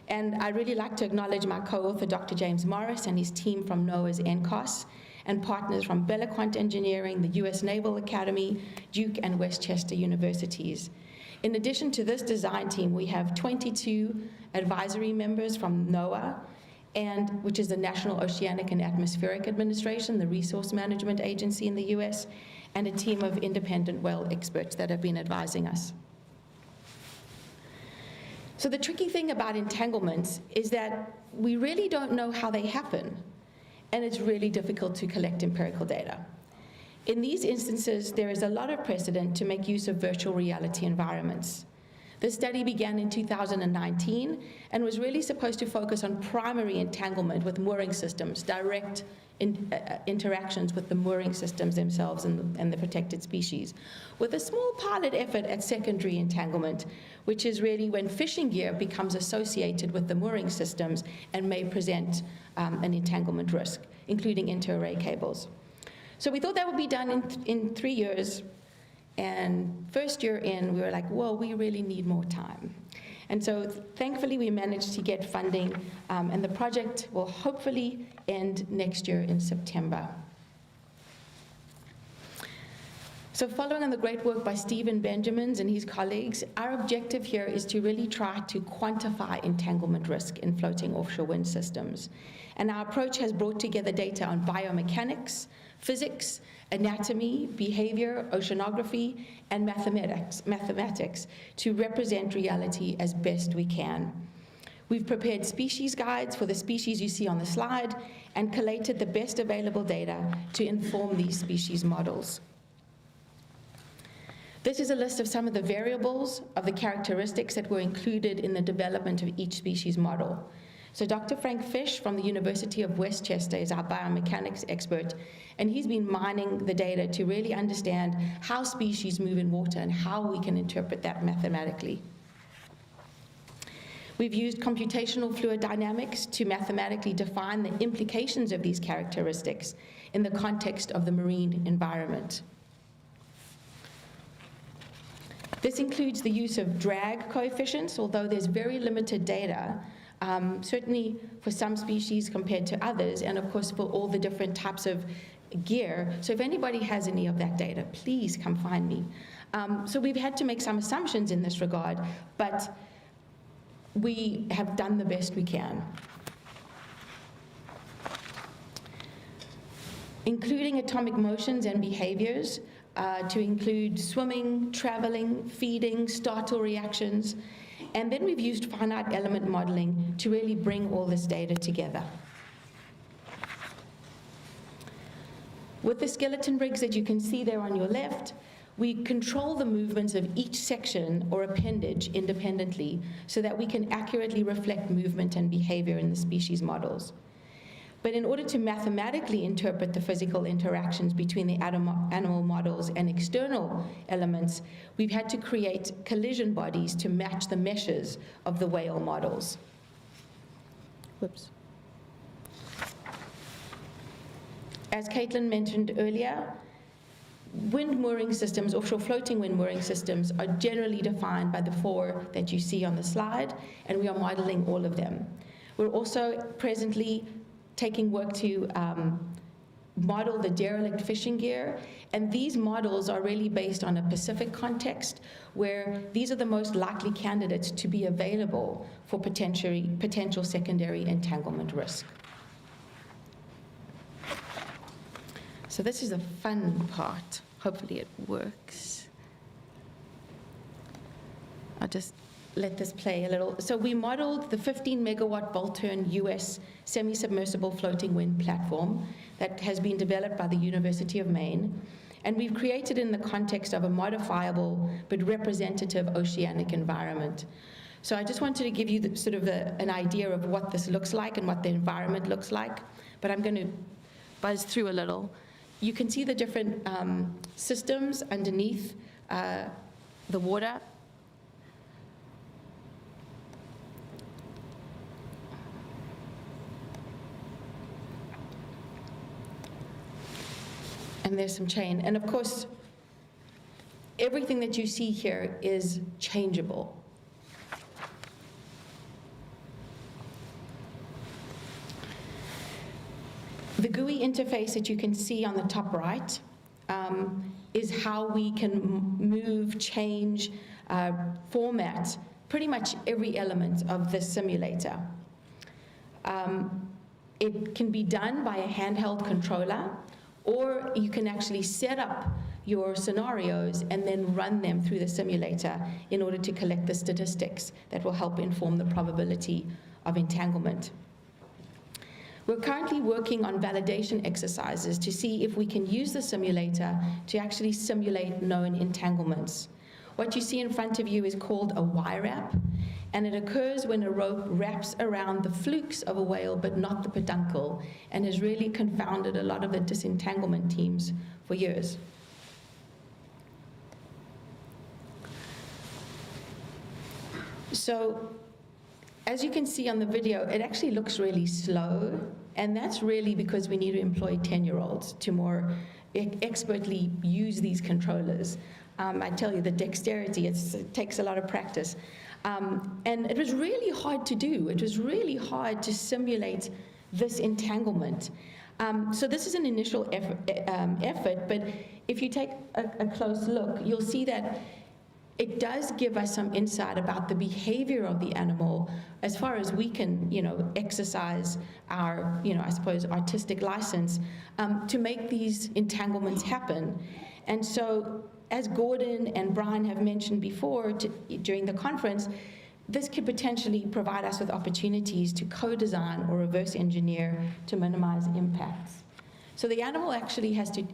And I'd really like to acknowledge my co-author, Dr. James Morris, and his team from NOAA's NCOS, and partners from Bellequant Engineering, the U.S. Naval Academy, Duke, and Westchester universities. In addition to this design team, we have 22 advisory members from NOAA, which is the National Oceanic and Atmospheric Administration, the resource management agency in the U.S., and a team of independent well experts that have been advising us. So the tricky thing about entanglements is that we really don't know how they happen, and it's really difficult to collect empirical data. In these instances, there is a lot of precedent to make use of virtual reality environments. This study began in 2019 and was really supposed to focus on primary entanglement with mooring systems, direct interactions with the mooring systems themselves and the protected species, with a small pilot effort at secondary entanglement, which is really when fishing gear becomes associated with the mooring systems and may present an entanglement risk, including inter-array cables. So we thought that would be done in 3 years, and first year in, we were like, whoa, we really need more time. And so thankfully we managed to get funding, and the project will hopefully end next year in September. So following on the great work by Stephen Benjamins and his colleagues, our objective here is to really try to quantify entanglement risk in floating offshore wind systems. And our approach has brought together data on biomechanics, physics, anatomy, behavior, oceanography, and mathematics to represent reality as best we can. We've prepared species guides for the species you see on the slide and collated the best available data to inform these species models. This is a list of some of the variables of the characteristics that were included in the development of each species model. So Dr. Frank Fish from the University of Westchester is our biomechanics expert, and he's been mining the data to really understand how species move in water and how we can interpret that mathematically. We've used computational fluid dynamics to mathematically define the implications of these characteristics in the context of the marine environment. This includes the use of drag coefficients, although there's very limited data, certainly for some species compared to others, and of course for all the different types of gear. So if anybody has any of that data, please come find me. So we've had to make some assumptions in this regard, but we have done the best we can. Including atomic motions and behaviors, to include swimming, traveling, feeding, startle reactions, and then we've used finite element modeling to really bring all this data together. With the skeleton rigs that you can see there on your left, we control the movements of each section or appendage independently so that we can accurately reflect movement and behavior in the species models. But in order to mathematically interpret the physical interactions between the animal models and external elements, we've had to create collision bodies to match the meshes of the whale models. Whoops. As Caitlin mentioned earlier, wind mooring systems, offshore floating wind mooring systems, are generally defined by the 4 that you see on the slide, and we are modeling all of them. We're also presently taking work to model the derelict fishing gear, and these models are really based on a Pacific context where these are the most likely candidates to be available for potential secondary entanglement risk. So this is the fun part. Hopefully it works. I'll just let this play a little. So we modeled the 15 megawatt Volturn US semi-submersible floating wind platform that has been developed by the University of Maine, and we've created in the context of a modifiable but representative oceanic environment. So I just wanted to give you an idea of what this looks like and what the environment looks like, but I'm going to buzz through a little. You can see the different systems underneath the water. And there's some chain. And of course, everything that you see here is changeable. The GUI interface that you can see on the top right is how we can move, change, format pretty much every element of this simulator. It can be done by a handheld controller, or you can actually set up your scenarios and then run them through the simulator in order to collect the statistics that will help inform the probability of entanglement. We're currently working on validation exercises to see if we can use the simulator to actually simulate known entanglements. What you see in front of you is called a Y-wrap, and it occurs when a rope wraps around the flukes of a whale but not the peduncle, and has really confounded a lot of the disentanglement teams for years. So, as you can see on the video, it actually looks really slow, and that's really because we need to employ 10-year-olds to more expertly use these controllers. I tell you, the dexterity, it takes a lot of practice. And it was really hard to do. It was really hard to simulate this entanglement. So this is an initial effort, but if you take a close look, you'll see that it does give us some insight about the behavior of the animal as far as we can, exercise our, I suppose, artistic license to make these entanglements happen. And so, as Gordon and Brian have mentioned before during the conference, this could potentially provide us with opportunities to co-design or reverse engineer to minimize impacts. So the animal actually has to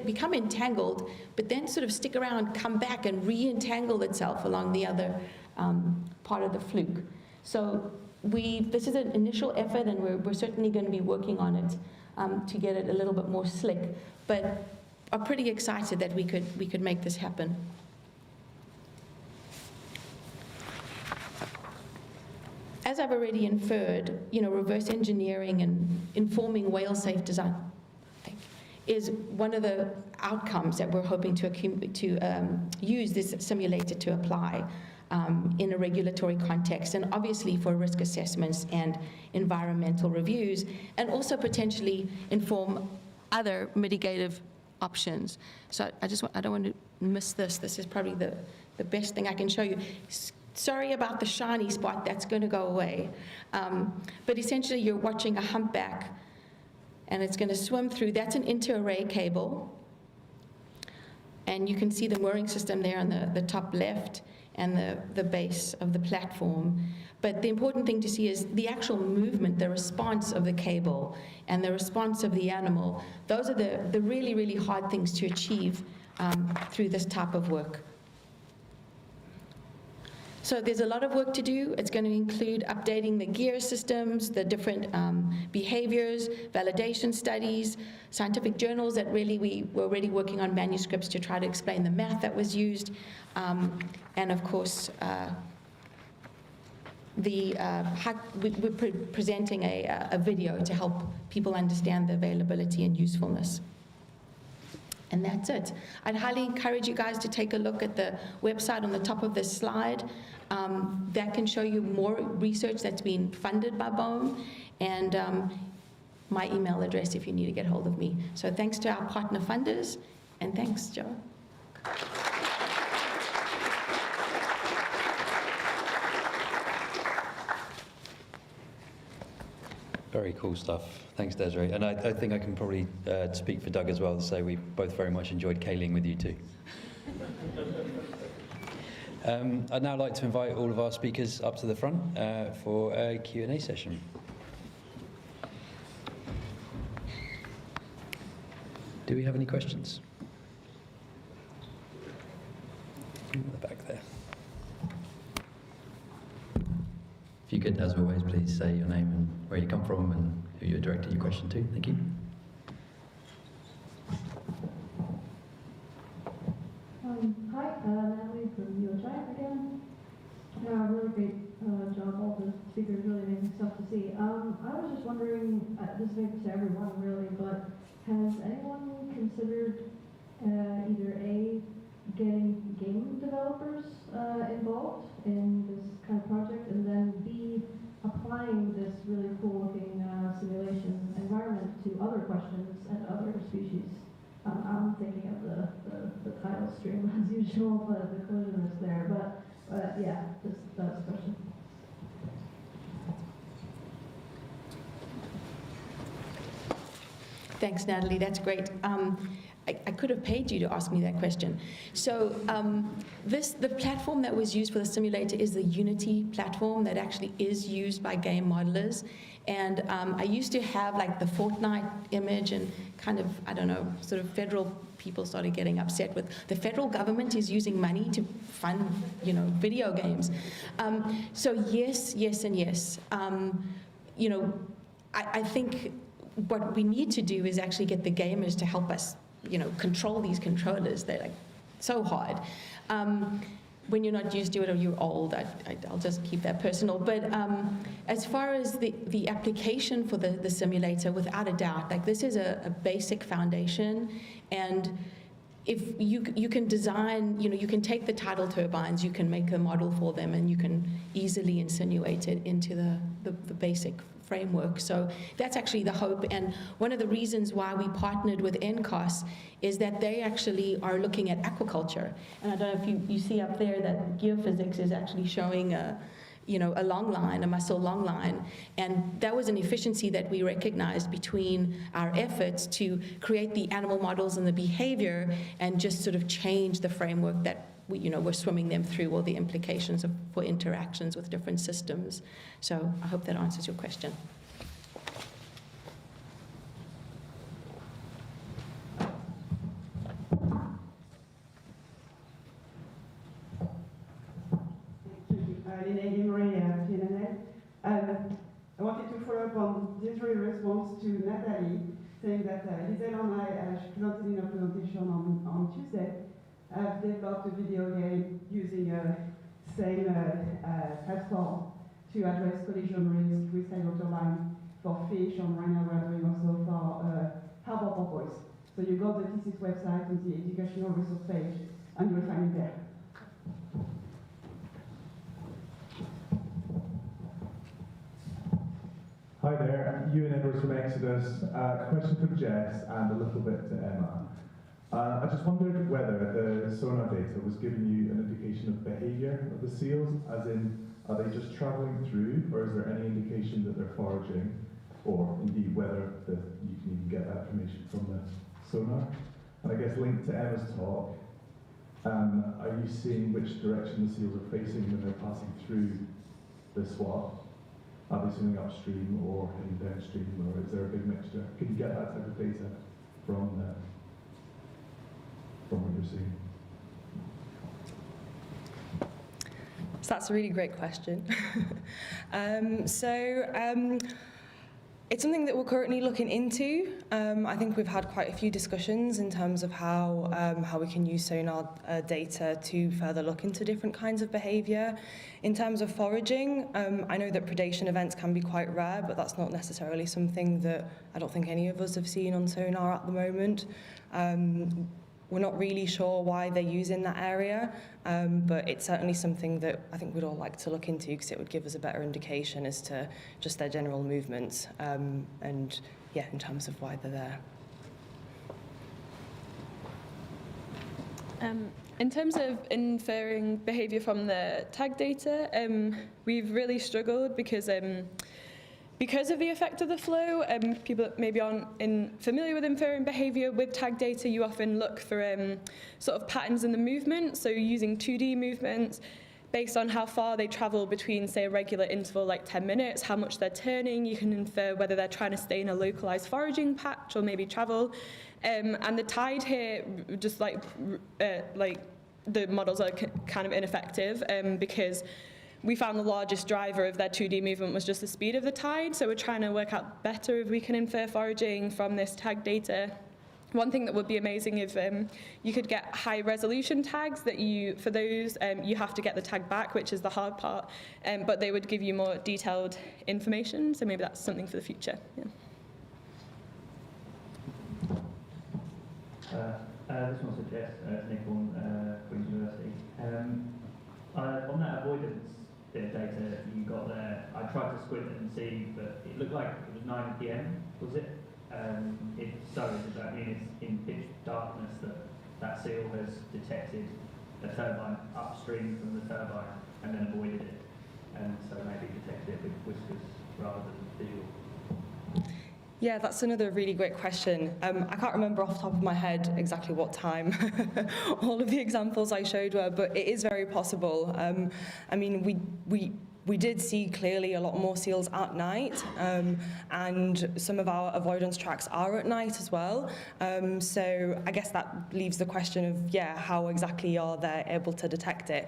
become entangled, but then sort of stick around, come back and re-entangle itself along the other part of the fluke. So this is an initial effort, and we're certainly going to be working on it to get it a little bit more slick, but are pretty excited that we could make this happen. As I've already inferred, reverse engineering and informing whale-safe design is one of the outcomes that we're hoping to use this simulator to apply in a regulatory context, and obviously for risk assessments and environmental reviews, and also potentially inform other mitigative options. So I don't want to miss this. This is probably the best thing I can show you. Sorry about the shiny spot, that's going to go away. But essentially you're watching a humpback, and it's going to swim through. That's an inter-array cable. And you can see the mooring system there on the top left and the base of the platform. But the important thing to see is the actual movement, the response of the cable and the response of the animal. Those are the really, really hard things to achieve through this type of work. So there's a lot of work to do. It's going to include updating the gear systems, the different behaviors, validation studies, scientific journals that really we were already working on manuscripts to try to explain the math that was used, and of course we're presenting a video to help people understand the availability and usefulness. And that's it. I'd highly encourage you guys to take a look at the website on the top of this slide. That can show you more research that's been funded by BOEM, and my email address if you need to get hold of me. So thanks to our partner funders, and thanks, Joe. Very cool stuff. Thanks, Desiree. And I think I can probably speak for Doug as well to say we both very much enjoyed Kayling with you too. I'd now like to invite all of our speakers up to the front for a Q&A session. Do we have any questions? In the back there. If you could, as always, please say your name and where you come from and who you're directing your question to. Thank you. Hi, Natalie from UHI again. Really great job. All the speakers really amazing stuff to see. I was just wondering, this may be to everyone really, but has anyone considered either A, getting game developers involved in this kind of project, and then B, applying this really cool looking simulation environment to other questions and other species? I'm thinking of the tidal stream as usual, but the collision is there. But yeah, just that's the question. Thanks, Natalie. That's great. I could have paid you to ask me that question. So the platform that was used for the simulator is the Unity platform that actually is used by game modelers. And I used to have like the Fortnite image, and kind of, I don't know, sort of federal people started getting upset with the federal government is using money to fund, video games. So yes, and yes. I think what we need to do is actually get the gamers to help us, control these controllers. They're like so hard. When you're not used to it or you're old, I'll just keep that personal. But as far as the application for the simulator, without a doubt, like this is a basic foundation. And if you can design, you can take the tidal turbines, you can make a model for them, and you can easily insinuate it into the basic framework. So that's actually the hope. And one of the reasons why we partnered with NCOS is that they actually are looking at aquaculture. And I don't know if you see up there that geophysics is actually showing a long line, a mussel long line. And that was an efficiency that we recognized between our efforts to create the animal models and the behavior and just sort of change the framework that we're swimming them through all the implications for interactions with different systems. So I hope that answers your question. I wanted to follow up on Desiree's response to Natalie, saying that Giselle and I, she presented in a presentation on Tuesday, have developed a video game using a same platform to address collision risk with tidal turbine for fish, and right now we're doing also for harbor porpoise. So you go to the TC's website on the educational resource page, and you'll find it there. Hi there, Ewan Edwards from Exodus. Question for Jess and a little bit to Emma. I just wondered whether the sonar data was giving you an indication of behaviour of the seals, as in, are they just travelling through, or is there any indication that they're foraging, or indeed whether you can even get that information from the sonar? And I guess linked to Emma's talk, are you seeing which direction the seals are facing when they're passing through the swap? Are they swimming upstream or heading downstream, or is there a big mixture? Can you get that type of data from what you're seeing? So that's a really great question. It's something that we're currently looking into. I think we've had quite a few discussions in terms of how we can use sonar data to further look into different kinds of behaviour. In terms of foraging, I know that predation events can be quite rare, but that's not necessarily something that I don't think any of us have seen on sonar at the moment. We're not really sure why they're using that area, but it's certainly something that I think we'd all like to look into, because it would give us a better indication as to just their general movements and, yeah, in terms of why they're there. In terms of inferring behaviour from the tag data, we've really struggled because of the effect of the flow. People that maybe aren't familiar with inferring behaviour with tag data, you often look for sort of patterns in the movement, so using 2D movements based on how far they travel between, say, a regular interval like 10 minutes, how much they're turning. You can infer whether they're trying to stay in a localised foraging patch or maybe travel. And the tide here, just like the models are kind of ineffective because we found the largest driver of their 2D movement was just the speed of the tide, so we're trying to work out better if we can infer foraging from this tag data. One thing that would be amazing if you could get high resolution tags that you have to get the tag back, which is the hard part, but they would give you more detailed information, so maybe that's something for the future. Yeah. This one suggests Nick on Queen's University. On that avoidance bit of data you got there, I tried to squint and see, but it looked like it was 9 p.m. Was it? If so, does that mean it's in pitch darkness that seal has detected a turbine upstream from the turbine and then avoided it, and so maybe detected it with whiskers rather than visual? Yeah, that's another really great question. I can't remember off the top of my head exactly what time all of the examples I showed were, but it is very possible. I mean, we did see clearly a lot more seals at night, and some of our avoidance tracks are at night as well. So I guess that leaves the question of, yeah, how exactly are they able to detect it?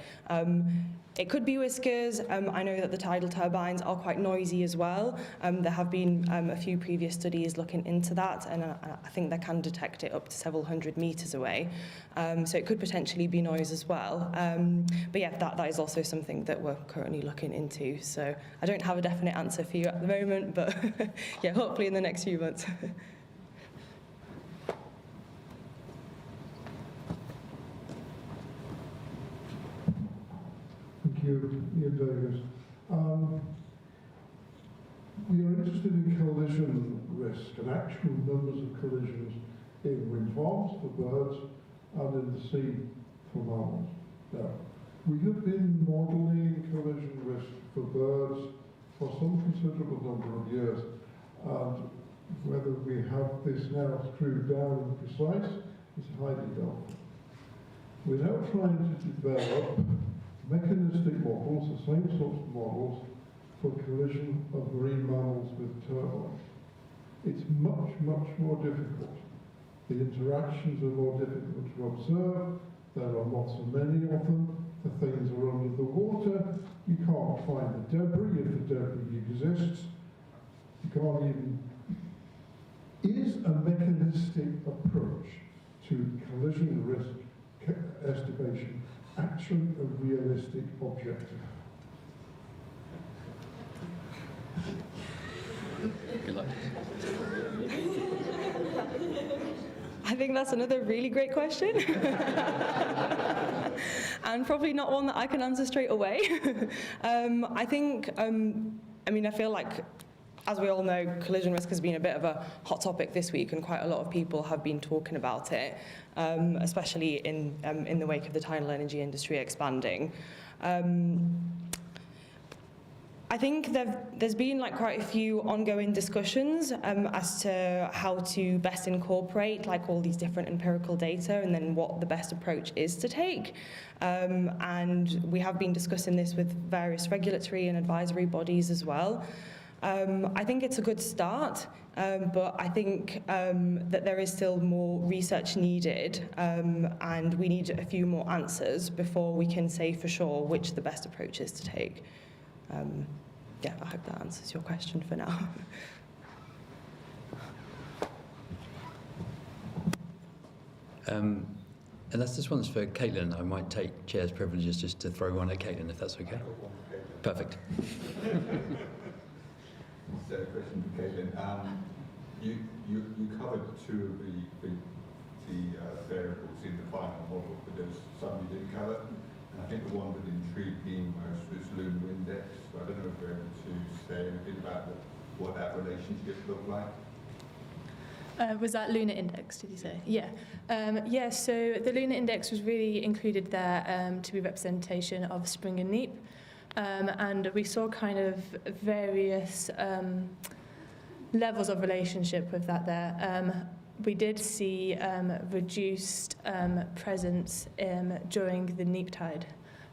It could be whiskers. I know that the tidal turbines are quite noisy as well. There have been a few previous studies looking into that, and I think they can detect it up to several hundred meters away. So it could potentially be noise as well. But yeah, that is also something that we're currently looking into. So I don't have a definite answer for you at the moment, but yeah, hopefully in the next few months. Ian Davis. We are interested in collision risk and actual numbers of collisions in wind farms for birds and in the sea for mammals. Now, we have been modelling collision risk for birds for some considerable number of years, and whether we have this now screwed down and precise is highly doubtful. without trying to develop mechanistic models, the same sorts of models, for collision of marine mammals with turbines. It's much, much more difficult. The interactions are more difficult to observe. There are not so many of them. The things are under the water. You can't find the debris if the debris exists. You can't even... Is a mechanistic approach to collision risk estimation actually a realistic objective? Good luck. I think that's another really great question. And probably not one that I can answer straight away. I think, I feel like, as we all know, collision risk has been a bit of a hot topic this week, and quite a lot of people have been talking about it, especially in the wake of the tidal energy industry expanding. I think there's been quite a few ongoing discussions as to how to best incorporate all these different empirical data and then what the best approach is to take. And we have been discussing this with various regulatory and advisory bodies as well. I think it's a good start, but I think that there is still more research needed, and we need a few more answers before we can say for sure which the best approach is to take. Yeah, I hope that answers your question for now. Unless this one's for Caitlin, I might take chair's privileges just to throw one at Caitlin, if that's okay. Perfect. So, a question for Caitlin. You covered two of the variables in the final model, but there's some you didn't cover. And I think the one that intrigued me most was lunar index. So I don't know if you're able to say anything about what that relationship looked like. Was that lunar index, did you say? Yeah. So the lunar index was really included there to be representation of spring and neap. And we saw kind of various levels of relationship with that there. We did see reduced presence during the neap tide,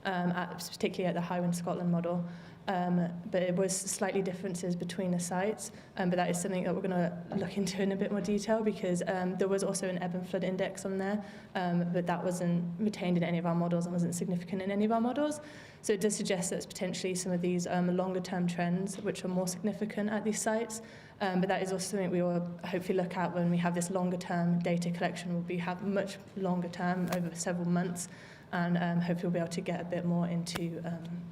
particularly at the Highland Scotland model. But it was slightly differences between the sites, but that is something that we're going to look into in a bit more detail, because there was also an ebb and flood index on there, but that wasn't retained in any of our models and wasn't significant in any of our models. So it does suggest that it's potentially some of these longer term trends which are more significant at these sites, but that is also something we will hopefully look at when we have this longer term data collection. We'll have much longer term over several months, and hopefully we'll be able to get a bit more into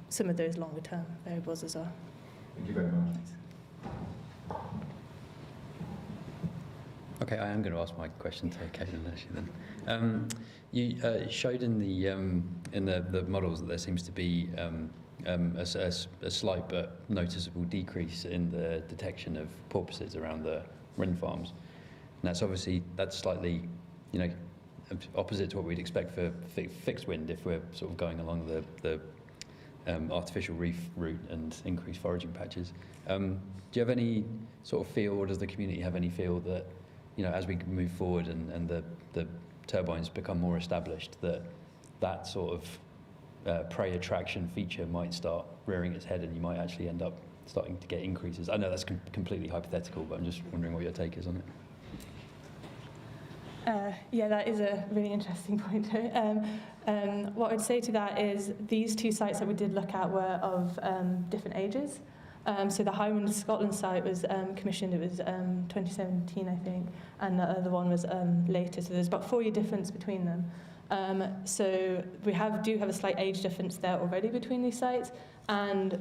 some of those longer term variables as well. Thank you very much. Okay, I am going to ask my question to Caitlin actually then. You showed in the models that there seems to be a slight but noticeable decrease in the detection of porpoises around the wind farms. And that's slightly, opposite to what we'd expect for fixed wind if we're sort of going along the artificial reef route and increased foraging patches. Do you have any sort of feel, or does the community have any feel that, as we move forward and the turbines become more established, that sort of prey attraction feature might start rearing its head and you might actually end up starting to get increases? I know that's completely hypothetical, but I'm just wondering what your take is on it. Yeah, that is a really interesting point. What I'd say to that is these two sites that we did look at were of different ages. So the Highland Scotland site was commissioned, it was 2017, I think, and the other one was later. So there's about 4-year difference between them. So we do have a slight age difference there already between these sites, and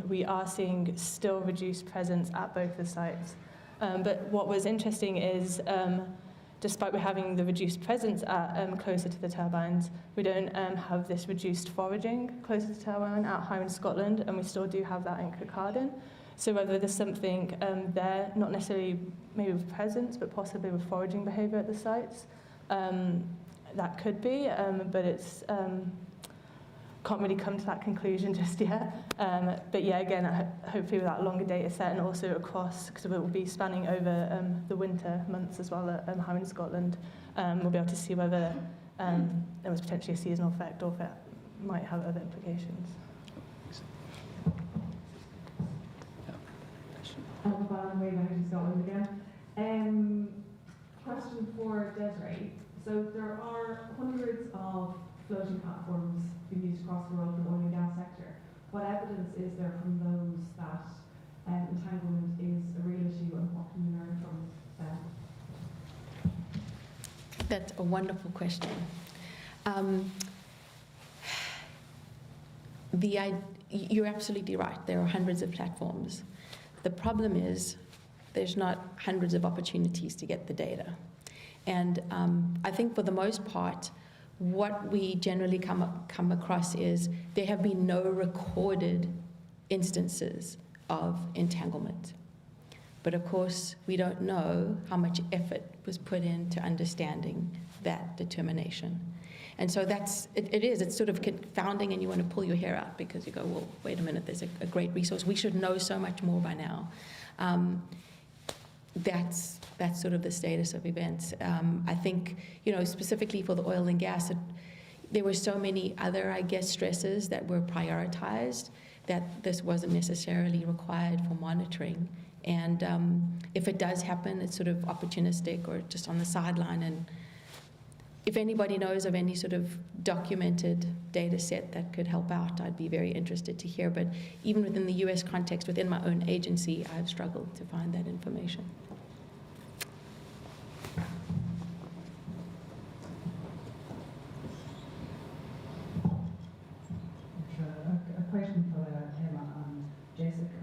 we are seeing still reduced presence at both the sites. But what was interesting is, despite we having the reduced presence at closer to the turbines, we don't have this reduced foraging closer to the turbine at Highland Scotland, and we still do have that in Kirkcaldy. So whether there's something there, not necessarily maybe with presence, but possibly with foraging behaviour at the sites, that could be, but it's can't really come to that conclusion just yet. But yeah, again, hopefully with that longer data set and also across, because it will be spanning over the winter months as well at Highland Scotland, we'll be able to see whether there was potentially a seasonal effect, or if it might have other implications. Way back in Scotland again. Question for Desiree. So there are hundreds of floating platforms being used across the world for the oil and gas sector. What evidence is there from those that entanglement is a real issue, and what can you learn from them? That's a wonderful question. You're absolutely right. There are hundreds of platforms. The problem is there's not hundreds of opportunities to get the data. And I think for the most part, what we generally come across is there have been no recorded instances of entanglement. But of course, we don't know how much effort was put into understanding that determination. And so it's sort of confounding, and you want to pull your hair out because you go, well, wait a minute, there's a great resource. We should know so much more by now. That's sort of the status of events. I think, specifically for the oil and gas, there were so many other, I guess, stresses that were prioritized that this wasn't necessarily required for monitoring. And if it does happen, it's sort of opportunistic or just on the sideline. And if anybody knows of any sort of documented data set that could help out, I'd be very interested to hear. But even within the US context, within my own agency, I've struggled to find that information. A question for Emma and Jessica.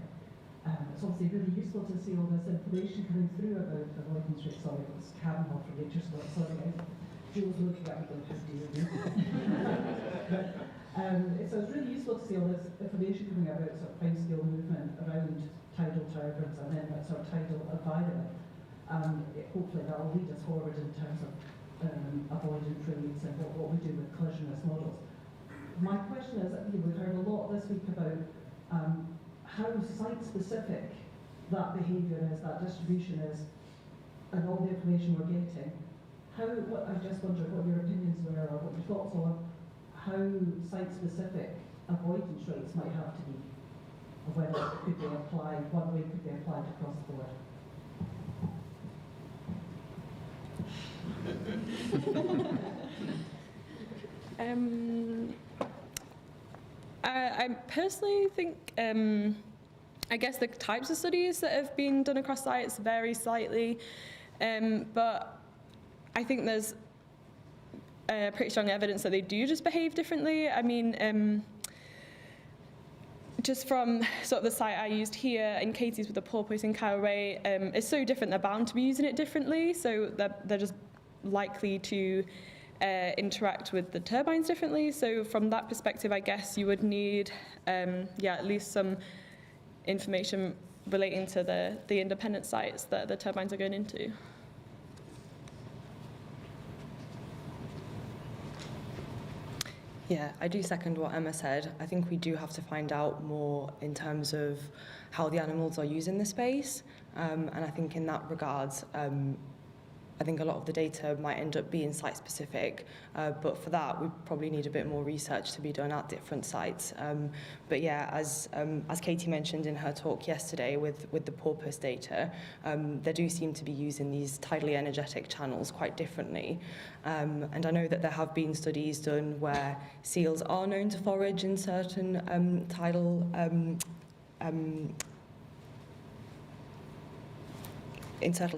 It's obviously really useful to see all this information coming through about avoidance rates. Sorry, it was Kavanaugh from Nature's Law. Sorry, Jules looking at me going, how do you do? So it's really useful to see all this information coming out about sort of fine-scale movement around tidal turbines and then that sort of tidal environment. Hopefully that will lead us forward in terms of avoidance rates and what we do with collisionless models. My question is, we've heard a lot this week about how site-specific that behaviour is, that distribution is, and all the information we're getting. I just wondered what your opinions were, or what your thoughts on how site-specific avoidance rates might have to be, or whether it could be applied, one way could be applied across the board. I personally think, I guess the types of studies that have been done across sites vary slightly, but I think there's pretty strong evidence that they do just behave differently. I mean, just from sort of the site I used here and Katie's with the porpoise in Cowray, it's so different, they're bound to be using it differently, so they're just likely to interact with the turbines differently. So from that perspective, I guess you would need, at least some information relating to the independent sites that the turbines are going into. Yeah, I do second what Emma said. I think we do have to find out more in terms of how the animals are using the space. And I think in that regards, I think a lot of the data might end up being site-specific, but for that we probably need a bit more research to be done at different sites. But yeah, as Katie mentioned in her talk yesterday with the porpoise data, they do seem to be using these tidally energetic channels quite differently. And I know that there have been studies done where seals are known to forage in certain tidal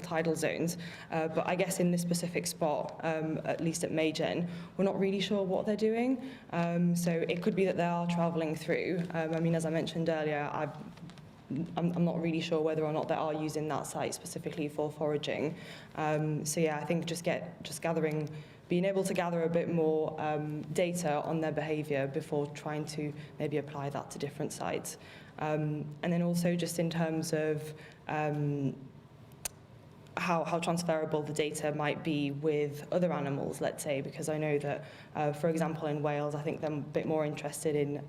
tidal zones, but I guess in this specific spot, at least at Maygen, we're not really sure what they're doing. So it could be that they are travelling through. I mean, as I mentioned earlier, I'm not really sure whether or not they are using that site specifically for foraging. So yeah, I think being able to gather a bit more data on their behaviour before trying to maybe apply that to different sites. And then also just in terms of how transferable the data might be with other animals, let's say, because I know that, for example, in Wales, I think they're a bit more interested in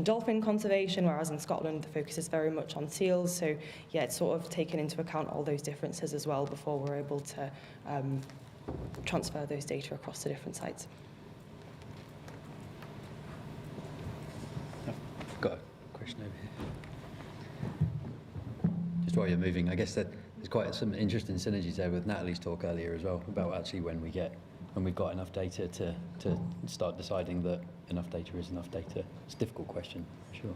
dolphin conservation, whereas in Scotland the focus is very much on seals. So yeah, it's sort of taken into account all those differences as well before we're able to transfer those data across the different sites. I've got a question over here. Just while you're moving, I guess that there's quite some interesting synergies there with Natalie's talk earlier as well, about actually when we've got enough data to start deciding that enough data is enough data. It's a difficult question, sure.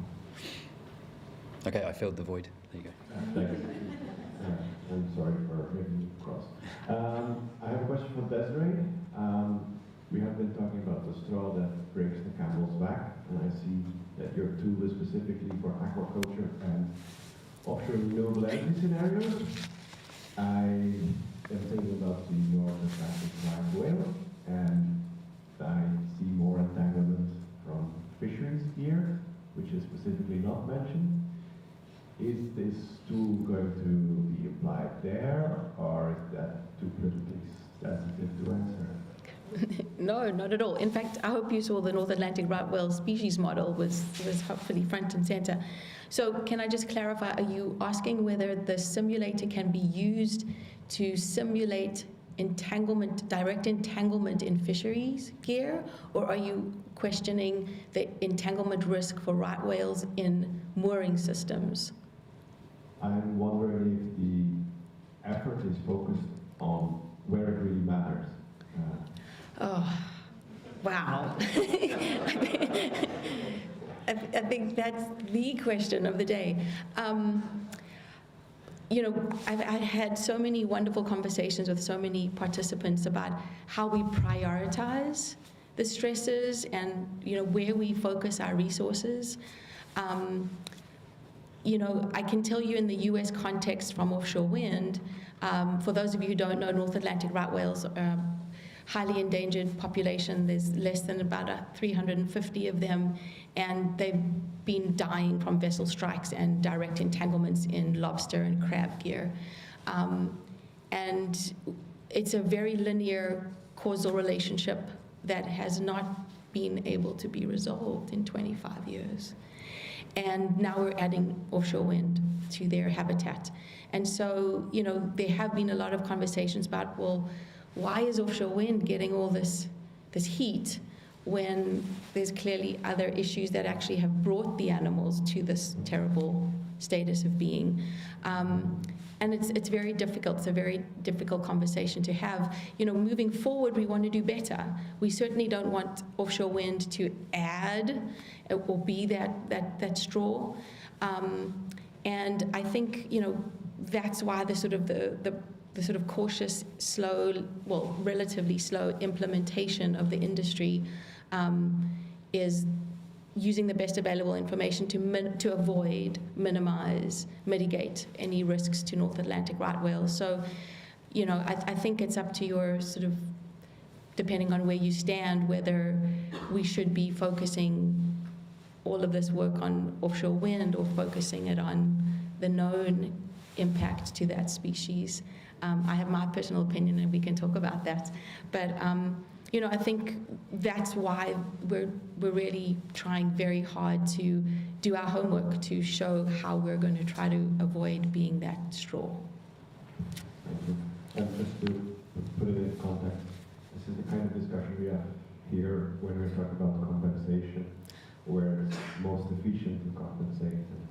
Okay, I filled the void. There you go. I'm sorry for making you cross. I have a question for Desiree. We have been talking about the straw that breaks the camel's back, and I see that your tool is specifically for aquaculture and offshore renewable energy scenarios. I am thinking about the North Atlantic right whale, and I see more entanglement from fisheries here, which is specifically not mentioned. Is this tool going to be applied there, or is that too politically sensitive to answer? No, not at all. In fact, I hope you saw the North Atlantic right whale species model was hopefully front and center. So can I just clarify, are you asking whether the simulator can be used to simulate entanglement, direct entanglement in fisheries gear, or are you questioning the entanglement risk for right whales in mooring systems? I'm wondering if the effort is focused on where it really matters. Oh, wow. I think that's the question of the day. You know, I've had so many wonderful conversations with so many participants about how we prioritize the stresses and, you know, where we focus our resources. You know, I can tell you in the US context from offshore wind, for those of you who don't know, North Atlantic right whales are highly endangered population. There's less than about 350 of them, and they've been dying from vessel strikes and direct entanglements in lobster and crab gear. And it's a very linear causal relationship that has not been able to be resolved in 25 years. And now we're adding offshore wind to their habitat. And so, you know, there have been a lot of conversations about, well, why is offshore wind getting all this heat when there's clearly other issues that actually have brought the animals to this terrible status of being? And it's very difficult. It's a very difficult conversation to have. You know, moving forward, we want to do better. We certainly don't want offshore wind to add or be that straw. And I think, you know, that's why the sort of cautious, slow, well, relatively slow implementation of the industry is using the best available information to avoid, minimize, mitigate any risks to North Atlantic right whales. So, you know, I think it's up to your sort of, depending on where you stand, whether we should be focusing all of this work on offshore wind or focusing it on the known impact to that species. I have my personal opinion, and we can talk about that. But you know, I think that's why we're really trying very hard to do our homework to show how we're going to try to avoid being that straw. Thank you. And just to put it in context, this is the kind of discussion we have here when we're talking about compensation, where it's most efficient to compensate, and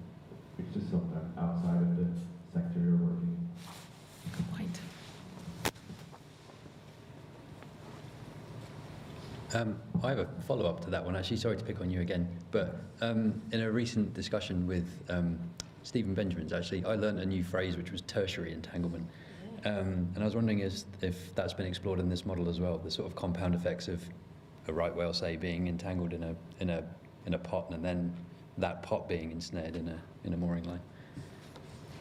it's just sometimes outside of the sector you're working. Good point. I have a follow-up to that one, actually. Sorry to pick on you again, but in a recent discussion with Stephen Benjamins, actually, I learned a new phrase, which was tertiary entanglement. And I was wondering if that's been explored in this model as well, the sort of compound effects of a right whale, say, being entangled in a pot, and then that pot being ensnared in a mooring line.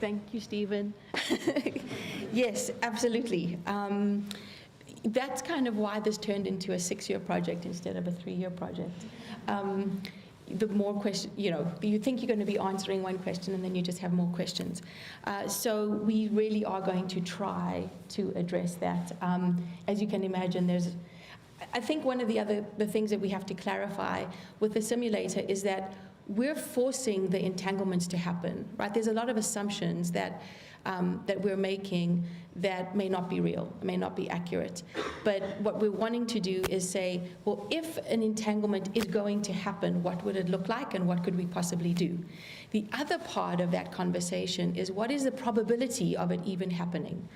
Thank you, Stephen. Yes, absolutely. That's kind of why this turned into a 6-year project instead of a 3-year project. The more questions, you know, you think you're going to be answering one question and then you just have more questions. So we really are going to try to address that. As you can imagine, I think one of the things that we have to clarify with the simulator is that we're forcing the entanglements to happen, right? There's a lot of assumptions that we're making that may not be real, may not be accurate. But what we're wanting to do is say, well, if an entanglement is going to happen, what would it look like and what could we possibly do? The other part of that conversation is what is the probability of it even happening?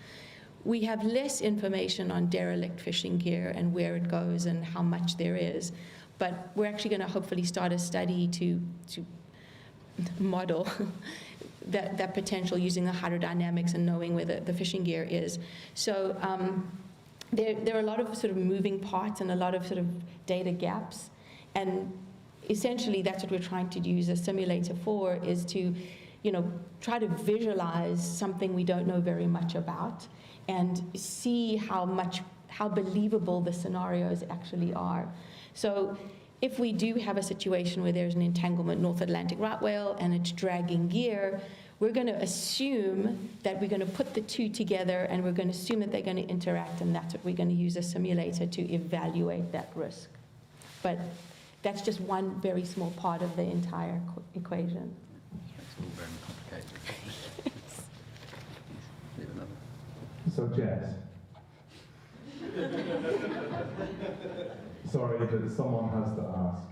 We have less information on derelict fishing gear and where it goes and how much there is, but we're actually going to hopefully start a study to model that potential using the hydrodynamics and knowing where the fishing gear is. So there are a lot of sort of moving parts and a lot of sort of data gaps, and essentially that's what we're trying to use a simulator for, is to, try to visualize something we don't know very much about and see how believable the scenarios actually are. So if we do have a situation where there's an entanglement North Atlantic right whale and it's dragging gear, we're going to assume that we're going to put the two together and we're going to assume that they're going to interact, and that's what we're going to use a simulator to evaluate that risk. But that's just one very small part of the entire equation. It's all very complicated. Leave another. So Jess, sorry, but someone has to ask.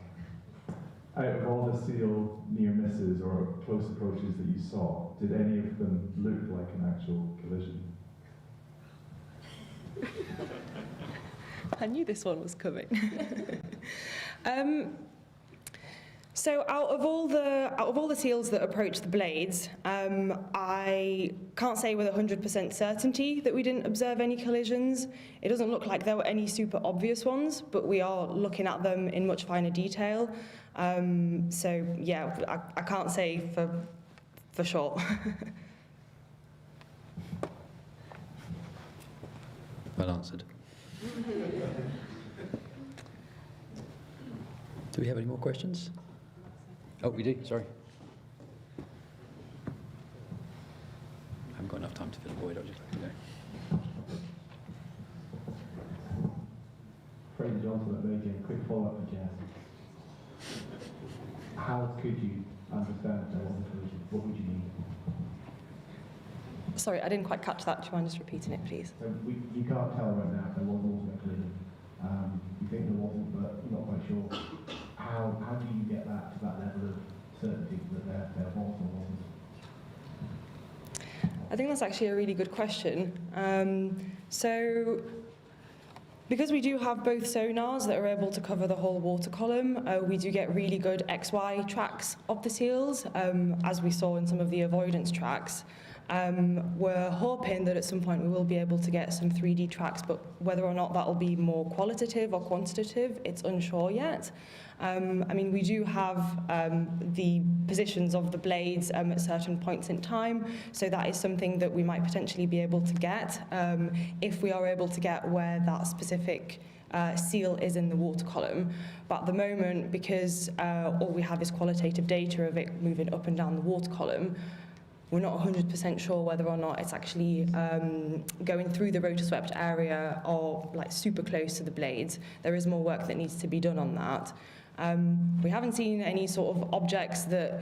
Out of all the seal near misses or close approaches that you saw, did any of them look like an actual collision? I knew this one was coming. So out of all the seals that approach the blades, I can't say with 100% certainty that we didn't observe any collisions. It doesn't look like there were any super obvious ones, but we are looking at them in much finer detail. So yeah, I can't say for sure. Well answered. Do we have any more questions? Oh, we do, sorry. I haven't got enough time to fill a void, I'll just let you go. Fraser Johnson at Radiant, quick follow-up for Jess. How could you understand there was a collision? What would you need? Sorry, I didn't quite catch that. Do you mind just repeating it, please? So you can't tell right now if there was an ultimate collision. You think there wasn't, but you're not quite sure. How do you get that to that level of certainty that there was or wasn't? I think that's actually a really good question. So because we do have both sonars that are able to cover the whole water column, we do get really good XY tracks of the seals, as we saw in some of the avoidance tracks. We're hoping that at some point we will be able to get some 3D tracks, but whether or not that will be more qualitative or quantitative, it's unsure yet. I mean, we do have the positions of the blades at certain points in time, so that is something that we might potentially be able to get if we are able to get where that specific seal is in the water column. But at the moment, because all we have is qualitative data of it moving up and down the water column, we're not 100% sure whether or not it's actually going through the rotor-swept area or like super close to the blades. There is more work that needs to be done on that. We haven't seen any sort of objects that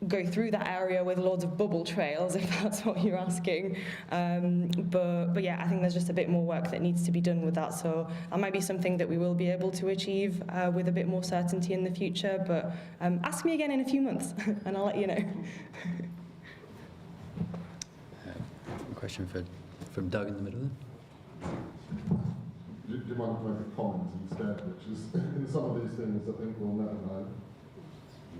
go through that area with loads of bubble trails, if that's what you're asking. But yeah, I think there's just a bit more work that needs to be done with that. So that might be something that we will be able to achieve with a bit more certainty in the future. But ask me again in a few months and I'll let you know. A question from Doug in the middle there. Do you mind if I make a comment instead, which is, in some of these things I think we'll never know.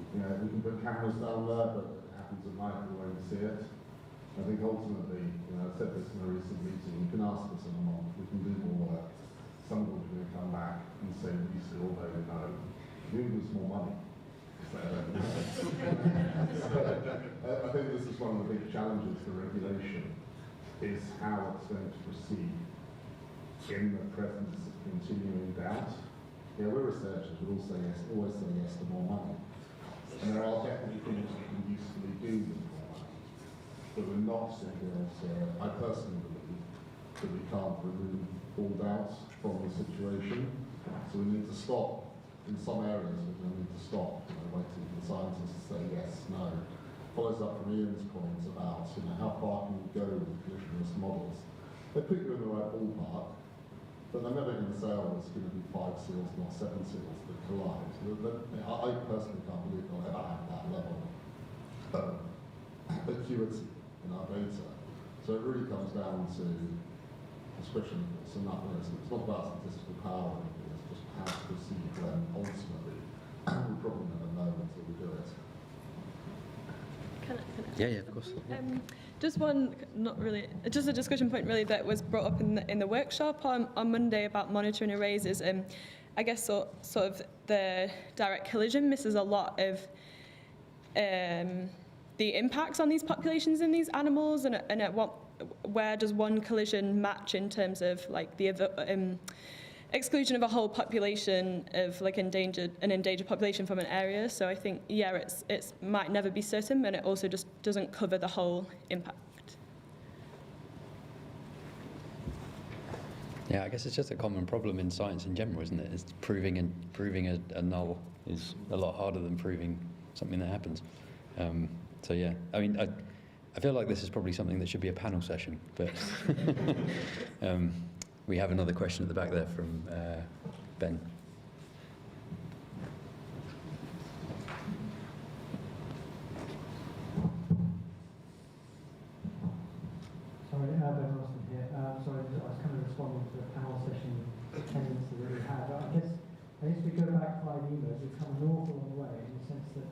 You know, we can put cameras down there, but it happens at night, we won't see it. I think ultimately, I said this in a recent meeting, you can ask us in a month, we can do more work. Someone's going to come back and say that you still don't know. You give us more money. I think this is one of the big challenges for regulation, is how it's going to proceed in the presence of continuing doubt. Yeah, we're researchers, we always say yes to more money. And there are definitely things we can usefully do with more money. But we're not going to be able to, I personally believe, that we can't remove all doubt from the situation. So we need to stop, in some areas, we're going to need to stop, waiting for the scientists Ben's comments about how far can you go with collision risk models. They put you in the right ballpark, but they're never going to say, oh, it's going to be 5 seals, not 7 seals that collide. I personally can't believe they'll ever have that level of acuity in our data. So it really comes down to prescription force and that risk. It's not about statistical power, it's just how to proceed when ultimately we'll probably never know until we do it. Yeah, of course. Just one, not really, just a discussion point really that was brought up in the workshop on Monday about monitoring arrays is, I guess, sort of the direct collision misses a lot of the impacts on these populations in these animals, and at where does one collision match in terms of like the exclusion of a whole population of like an endangered population from an area. So I think, yeah, it's might never be certain, and it also just doesn't cover the whole impact. Yeah, I guess it's just a common problem in science in general, isn't it? It's proving a null is a lot harder than proving something that happens. So yeah, I mean, I feel like this is probably something that should be a panel session, but we have another question at the back there from Ben. Sorry, Ben Roston here. Sorry, I was kind of responding to the panel session tendency that we had. I guess we go back 5 years, we've come an awful long way in the sense that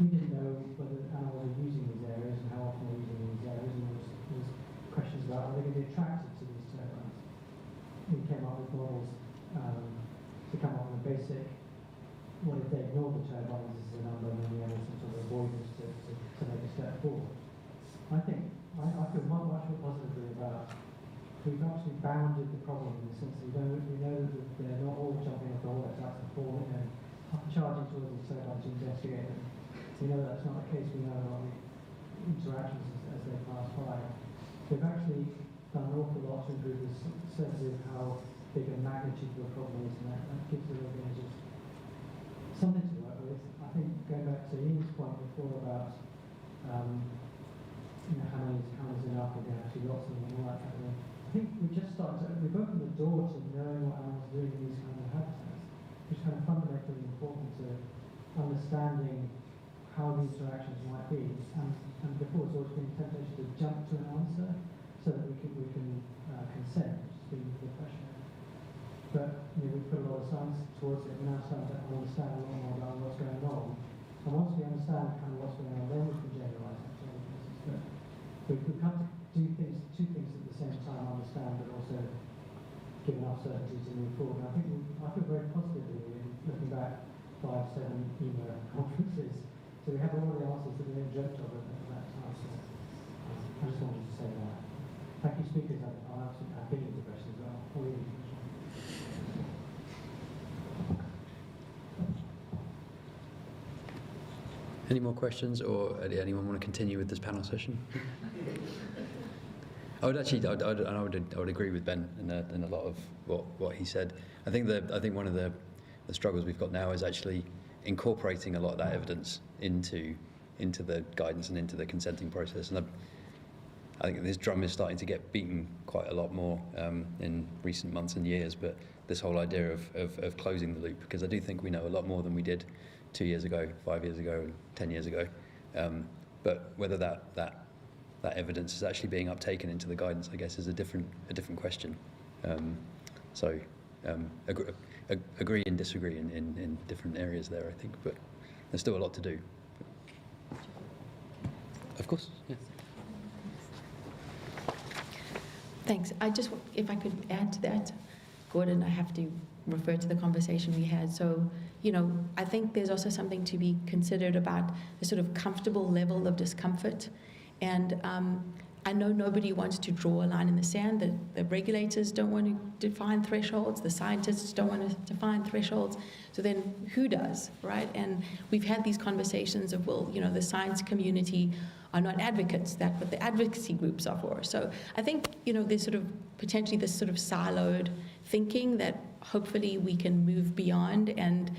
we didn't know whether animals are using these areas and how often they're using these areas, and there was questions about are they going to be attracted to these turbines. We came up with models to come up with a basic, what if they ignore the turbines as a number, and then we have some sort of avoidance to make a step forward. I think I feel much more positively about we've actually bounded the problem in the sense that we know that they're not all jumping off the wall, that's the fall, and charging towards these turbines to investigate them. We know that's not the case. We know about the interactions as they pass by. They've actually done an awful lot to improve the sense of how big a magnitude of the problem is, and that gives the organisers something to work with. I think going back to Ian's point before about how many's enough, we're going to have too lots of them and all that kind of thing. I think we've opened the door to knowing what animals are doing in these kind of habitats, which is kind of fundamentally important to understanding how the interactions might be, and before it's always been a temptation to jump to an answer so that we can consent, which has been the pressure. But we put a lot of science towards it, and now starting to understand a lot more about what's going on. And once we understand kind of what's going on, then we can generalise that to other places. But we've come to do two things at the same time, understand, but also give enough certainty to move forward. And I feel very positively in looking back 5, 7 EIMR conferences. So we have all the answers that we didn't dreamt of at that time. So I just wanted to say that. Thank you, speakers. I'll have billions of questions as well. All of you. Any more questions, or anyone want to continue with this panel session? I would agree with Ben in a lot of what he said. I think one of the struggles we've got now is actually incorporating a lot of that evidence into the guidance and into the consenting process. And I think this drum is starting to get beaten quite a lot more in recent months and years. But this whole idea of closing the loop, because I do think we know a lot more than we did 2 years ago, 5 years ago, 10 years ago. But whether that evidence is actually being uptaken into the guidance, I guess, is a different question. Agree and disagree in different areas there, I think, but there's still a lot to do. Of course, yeah. Thanks. If I could add to that, Gordon, I have to refer to the conversation we had. So, I think there's also something to be considered about the sort of comfortable level of discomfort. And I know nobody wants to draw a line in the sand. The regulators don't want to define thresholds. The scientists don't want to define thresholds. So then who does, right? And we've had these conversations of, the science community are not advocates. That's what the advocacy groups are for. So I think, there's sort of potentially this sort of siloed thinking that hopefully we can move beyond and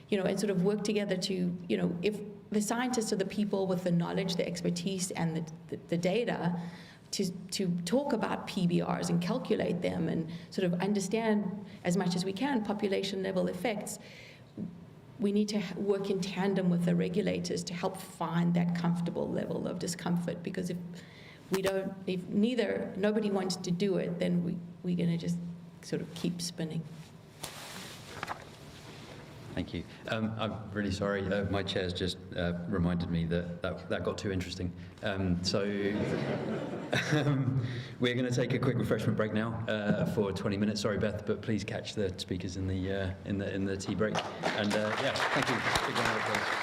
sort of work together to, if the scientists are the people with the knowledge, the expertise, and the data to talk about PBRs and calculate them and sort of understand as much as we can population level effects. We need to work in tandem with the regulators to help find that comfortable level of discomfort, because if nobody wants to do it, then we're going to just sort of keep spinning. Thank you. I'm really sorry. My chair's just reminded me that got too interesting. So we're going to take a quick refreshment break now for 20 minutes. Sorry, Beth, but please catch the speakers in the tea break. And yeah, thank you. Big round of applause.